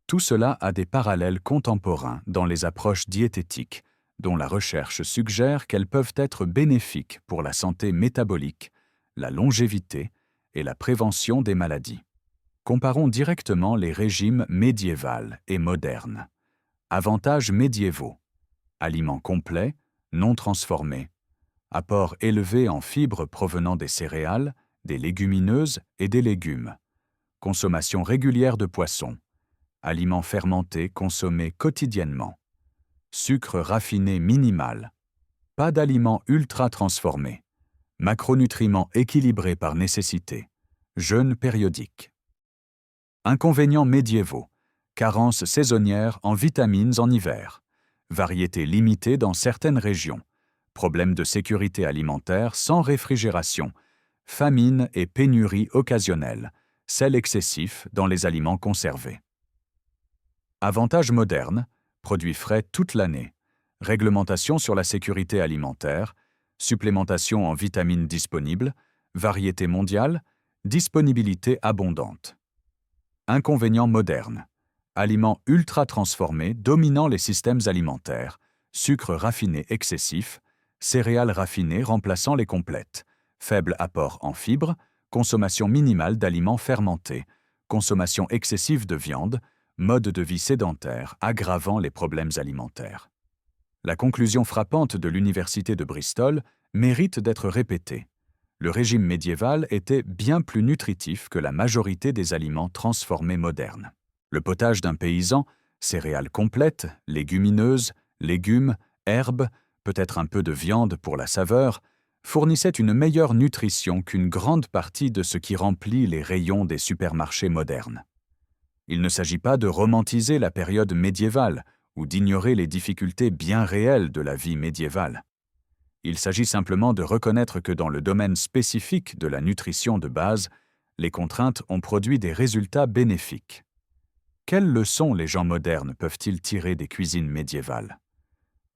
tout cela a des parallèles contemporains dans les approches diététiques, dont la recherche suggère qu'elles peuvent être bénéfiques pour la santé métabolique, la longévité et la prévention des maladies. Comparons directement les régimes médiéval et modernes. Avantages médiévaux. Aliments complets, non transformés. Apport élevé en fibres provenant des céréales, des légumineuses et des légumes. Consommation régulière de poissons. Aliments fermentés consommés quotidiennement. Sucre raffiné minimal. Pas d'aliments ultra transformés. Macronutriments équilibrés par nécessité. Jeûne périodique. Inconvénients médiévaux. Carence saisonnière en vitamines en hiver. Variété limitée dans certaines régions. Problèmes de sécurité alimentaire sans réfrigération. Famine et pénurie occasionnelle. Sel excessif dans les aliments conservés. Avantages modernes. Produits frais toute l'année. Réglementation sur la sécurité alimentaire. supplémentation en vitamines disponible, variété mondiale, disponibilité abondante. Inconvénients modernes. Aliments ultra transformés dominant les systèmes alimentaires, sucre raffiné excessif, céréales raffinées remplaçant les complètes, faible apport en fibres, consommation minimale d'aliments fermentés, consommation excessive de viande, mode de vie sédentaire aggravant les problèmes alimentaires. La conclusion frappante de l'Université de Bristol mérite d'être répétée. Le régime médiéval était bien plus nutritif que la majorité des aliments transformés modernes. Le potage d'un paysan, céréales complètes, légumineuses, légumes, herbes, peut-être un peu de viande pour la saveur, fournissait une meilleure nutrition qu'une grande partie de ce qui remplit les rayons des supermarchés modernes. Il ne s'agit pas de romantiser la période médiévale ou d'ignorer les difficultés bien réelles de la vie médiévale. Il s'agit simplement de reconnaître que dans le domaine spécifique de la nutrition de base, les contraintes ont produit des résultats bénéfiques. Quelles leçons les gens modernes peuvent-ils tirer des cuisines médiévales?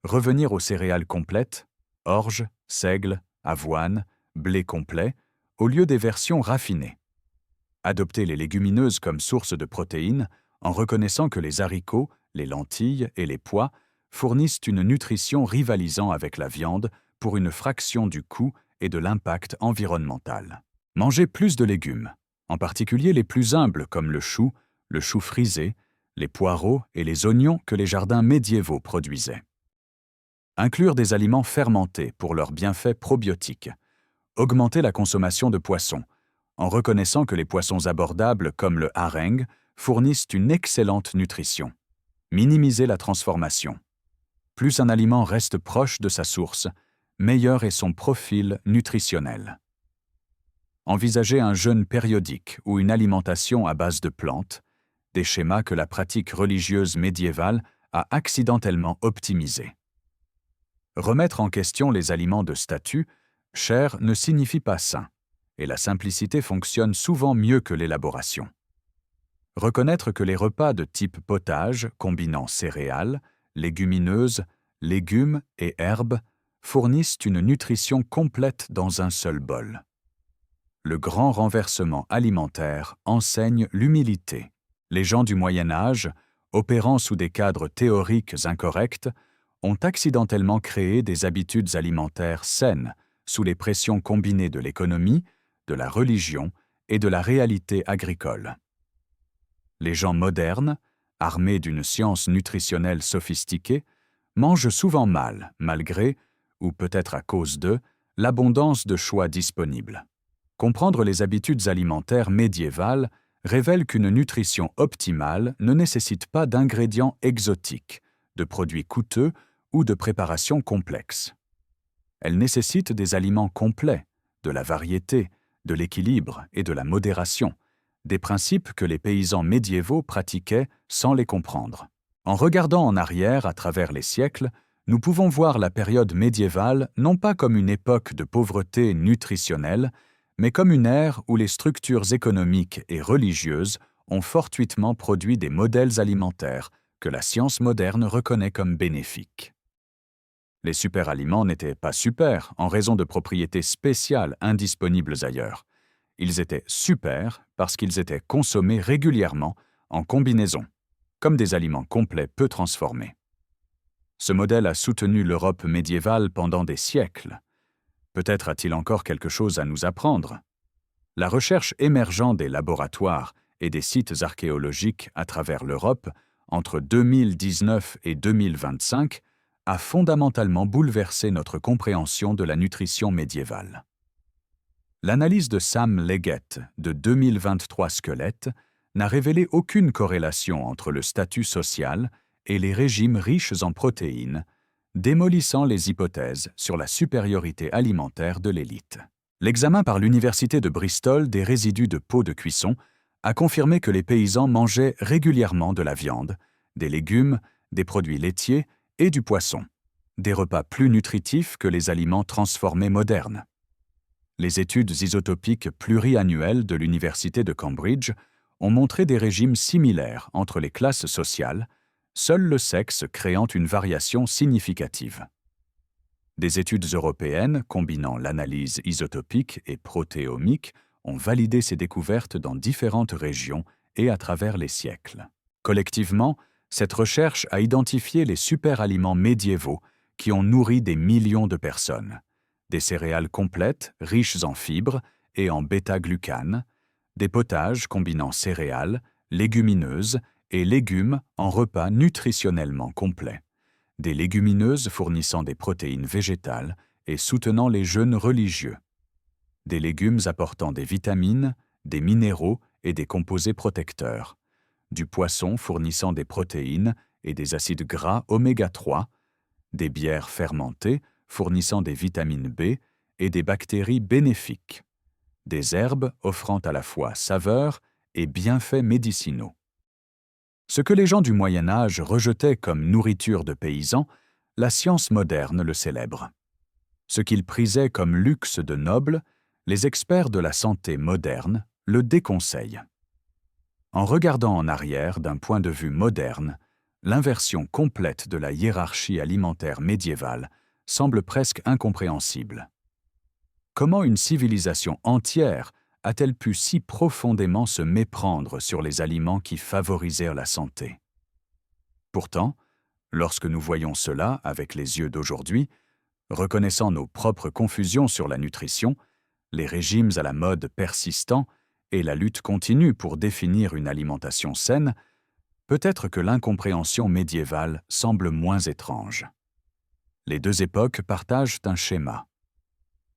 Revenir aux céréales complètes, orge, seigle, avoine, blé complet, au lieu des versions raffinées. Adopter les légumineuses comme source de protéines en reconnaissant que les haricots, les lentilles et les pois fournissent une nutrition rivalisant avec la viande pour une fraction du coût et de l'impact environnemental. Manger plus de légumes, en particulier les plus humbles comme le chou frisé, les poireaux et les oignons que les jardins médiévaux produisaient. Inclure des aliments fermentés pour leurs bienfaits probiotiques. Augmenter la consommation de poissons, en reconnaissant que les poissons abordables comme le hareng fournissent une excellente nutrition. Minimiser la transformation. Plus un aliment reste proche de sa source, meilleur est son profil nutritionnel. Envisager un jeûne périodique ou une alimentation à base de plantes, des schémas que la pratique religieuse médiévale a accidentellement optimisés. Remettre en question les aliments de statut, cher ne signifie pas sain, et la simplicité fonctionne souvent mieux que l'élaboration. Reconnaître que les repas de type potage, combinant céréales, légumineuses, légumes et herbes, fournissent une nutrition complète dans un seul bol. Le grand renversement alimentaire enseigne l'humilité. Les gens du Moyen Âge, opérant sous des cadres théoriques incorrects, ont accidentellement créé des habitudes alimentaires saines sous les pressions combinées de l'économie, de la religion et de la réalité agricole. Les gens modernes, armés d'une science nutritionnelle sophistiquée, mangent souvent mal, malgré, ou peut-être à cause de, l'abondance de choix disponibles. Comprendre les habitudes alimentaires médiévales révèle qu'une nutrition optimale ne nécessite pas d'ingrédients exotiques, de produits coûteux ou de préparations complexes. Elle nécessite des aliments complets, de la variété, de l'équilibre et de la modération, des principes que les paysans médiévaux pratiquaient sans les comprendre. En regardant en arrière à travers les siècles, nous pouvons voir la période médiévale non pas comme une époque de pauvreté nutritionnelle, mais comme une ère où les structures économiques et religieuses ont fortuitement produit des modèles alimentaires que la science moderne reconnaît comme bénéfiques. Les superaliments n'étaient pas super en raison de propriétés spéciales indisponibles ailleurs. Ils étaient super parce qu'ils étaient consommés régulièrement en combinaison, comme des aliments complets peu transformés. Ce modèle a soutenu l'Europe médiévale pendant des siècles. Peut-être a-t-il encore quelque chose à nous apprendre. La recherche émergente des laboratoires et des sites archéologiques à travers l'Europe entre 2019 et 2025 a fondamentalement bouleversé notre compréhension de la nutrition médiévale. L'analyse de Sam Leggett de 2023 squelettes n'a révélé aucune corrélation entre le statut social et les régimes riches en protéines, démolissant les hypothèses sur la supériorité alimentaire de l'élite. L'examen par l'Université de Bristol des résidus de pots de cuisson a confirmé que les paysans mangeaient régulièrement de la viande, des légumes, des produits laitiers et du poisson, des repas plus nutritifs que les aliments transformés modernes. Les études isotopiques pluriannuelles de l'Université de Cambridge ont montré des régimes similaires entre les classes sociales, seul le sexe créant une variation significative. Des études européennes combinant l'analyse isotopique et protéomique ont validé ces découvertes dans différentes régions et à travers les siècles. Collectivement, cette recherche a identifié les superaliments médiévaux qui ont nourri des millions de personnes. Des céréales complètes, riches en fibres et en bêta-glucanes, des potages combinant céréales, légumineuses et légumes en repas nutritionnellement complets, des légumineuses fournissant des protéines végétales et soutenant les jeûnes religieux, des légumes apportant des vitamines, des minéraux et des composés protecteurs, du poisson fournissant des protéines et des acides gras oméga 3, des bières fermentées fournissant des vitamines B et des bactéries bénéfiques, des herbes offrant à la fois saveur et bienfaits médicinaux. Ce que les gens du Moyen Âge rejetaient comme nourriture de paysans, la science moderne le célèbre. Ce qu'ils prisaient comme luxe de nobles, les experts de la santé moderne le déconseillent. En regardant en arrière d'un point de vue moderne, l'inversion complète de la hiérarchie alimentaire médiévale semble presque incompréhensible. Comment une civilisation entière a-t-elle pu si profondément se méprendre sur les aliments qui favorisèrent la santé? Pourtant, lorsque nous voyons cela avec les yeux d'aujourd'hui, reconnaissant nos propres confusions sur la nutrition, les régimes à la mode persistants et la lutte continue pour définir une alimentation saine, peut-être que l'incompréhension médiévale semble moins étrange. Les deux époques partagent un schéma.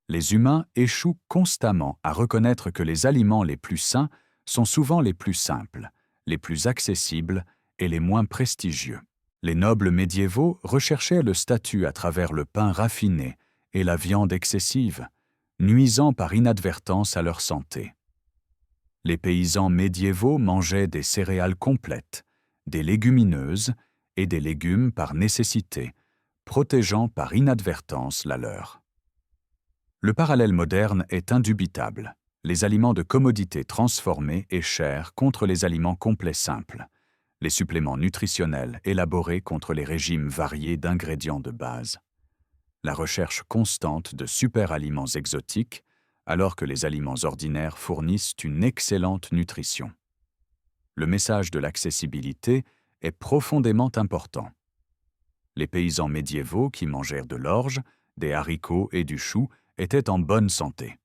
Les humains échouent constamment à reconnaître que les aliments les plus sains sont souvent les plus simples, les plus accessibles et les moins prestigieux. Les nobles médiévaux recherchaient le statut à travers le pain raffiné et la viande excessive, nuisant par inadvertance à leur santé. Les paysans médiévaux mangeaient des céréales complètes, des légumineuses et des légumes par nécessité, protégeant par inadvertance la leur. Le parallèle moderne est indubitable. Les aliments de commodité transformés et chers contre les aliments complets simples, les suppléments nutritionnels élaborés contre les régimes variés d'ingrédients de base, la recherche constante de superaliments exotiques alors que les aliments ordinaires fournissent une excellente nutrition. Le message de l'accessibilité est profondément important. Les paysans médiévaux qui mangèrent de l'orge, des haricots et du chou étaient en bonne santé.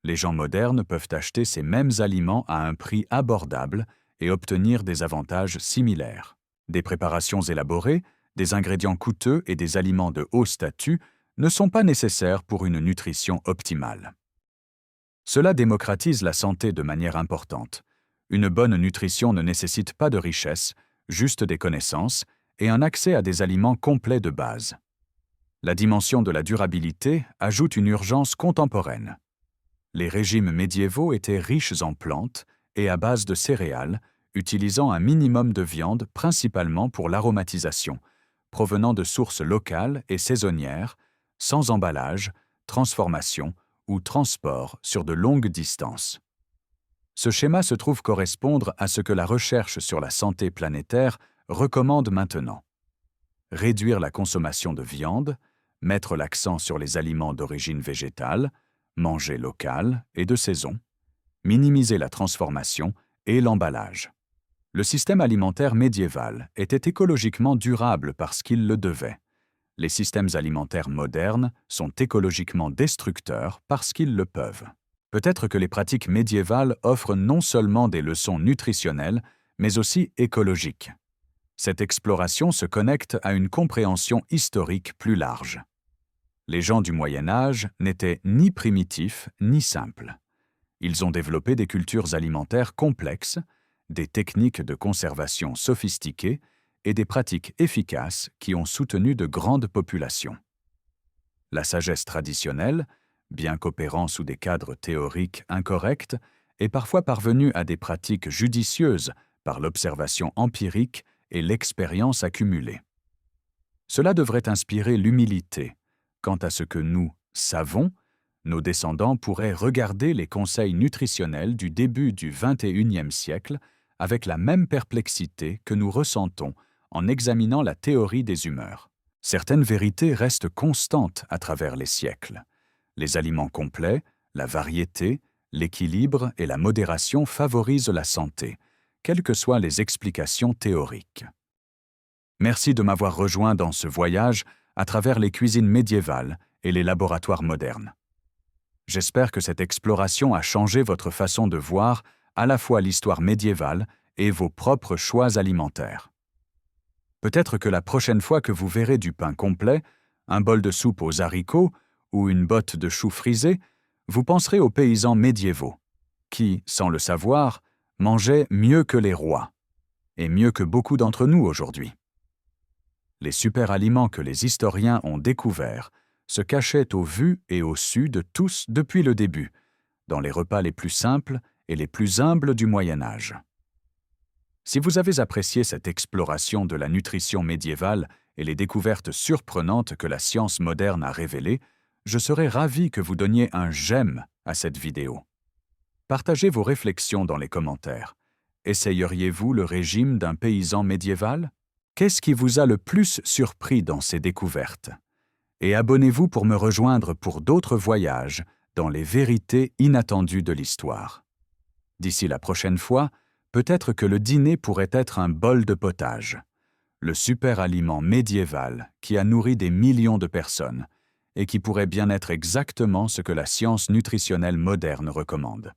Les gens modernes peuvent acheter ces mêmes aliments à un prix abordable et obtenir des avantages similaires. Des préparations élaborées, des ingrédients coûteux et des aliments de haut statut ne sont pas nécessaires pour une nutrition optimale. Cela démocratise la santé de manière importante. Une bonne nutrition ne nécessite pas de richesse, juste des connaissances et un accès à des aliments complets de base. La dimension de la durabilité ajoute une urgence contemporaine. Les régimes médiévaux étaient riches en plantes et à base de céréales, utilisant un minimum de viande principalement pour l'aromatisation, provenant de sources locales et saisonnières, sans emballage, transformation ou transport sur de longues distances. Ce schéma se trouve correspondre à ce que la recherche sur la santé planétaire recommande maintenant. Réduire la consommation de viande, mettre l'accent sur les aliments d'origine végétale, manger local et de saison, minimiser la transformation et l'emballage. Le système alimentaire médiéval était écologiquement durable parce qu'il le devait. Les systèmes alimentaires modernes sont écologiquement destructeurs parce qu'ils le peuvent. Peut-être que les pratiques médiévales offrent non seulement des leçons nutritionnelles, mais aussi écologiques. Cette exploration se connecte à une compréhension historique plus large. Les gens du Moyen Âge n'étaient ni primitifs ni simples. Ils ont développé des cultures alimentaires complexes, des techniques de conservation sophistiquées et des pratiques efficaces qui ont soutenu de grandes populations. La sagesse traditionnelle, bien qu'opérant sous des cadres théoriques incorrects, est parfois parvenue à des pratiques judicieuses par l'observation empirique et l'expérience accumulée. Cela devrait inspirer l'humilité. Quant à ce que nous savons, nos descendants pourraient regarder les conseils nutritionnels du début du XXIe siècle avec la même perplexité que nous ressentons en examinant la théorie des humeurs. Certaines vérités restent constantes à travers les siècles. Les aliments complets, la variété, l'équilibre et la modération favorisent la santé, quelles que soient les explications théoriques. Merci de m'avoir rejoint dans ce voyage à travers les cuisines médiévales et les laboratoires modernes. J'espère que cette exploration a changé votre façon de voir à la fois l'histoire médiévale et vos propres choix alimentaires. Peut-être que la prochaine fois que vous verrez du pain complet, un bol de soupe aux haricots ou une botte de choux frisés, vous penserez aux paysans médiévaux, qui, sans le savoir, mangeaient mieux que les rois, et mieux que beaucoup d'entre nous aujourd'hui. Les super-aliments que les historiens ont découverts se cachaient au vu et au su de tous depuis le début, dans les repas les plus simples et les plus humbles du Moyen Âge. Si vous avez apprécié cette exploration de la nutrition médiévale et les découvertes surprenantes que la science moderne a révélées, je serais ravi que vous donniez un j'aime à cette vidéo. Partagez vos réflexions dans les commentaires. Essayeriez-vous le régime d'un paysan médiéval? Qu'est-ce qui vous a le plus surpris dans ces découvertes? Et abonnez-vous pour me rejoindre pour d'autres voyages dans les vérités inattendues de l'histoire. D'ici la prochaine fois, peut-être que le dîner pourrait être un bol de potage, le super-aliment médiéval qui a nourri des millions de personnes et qui pourrait bien être exactement ce que la science nutritionnelle moderne recommande.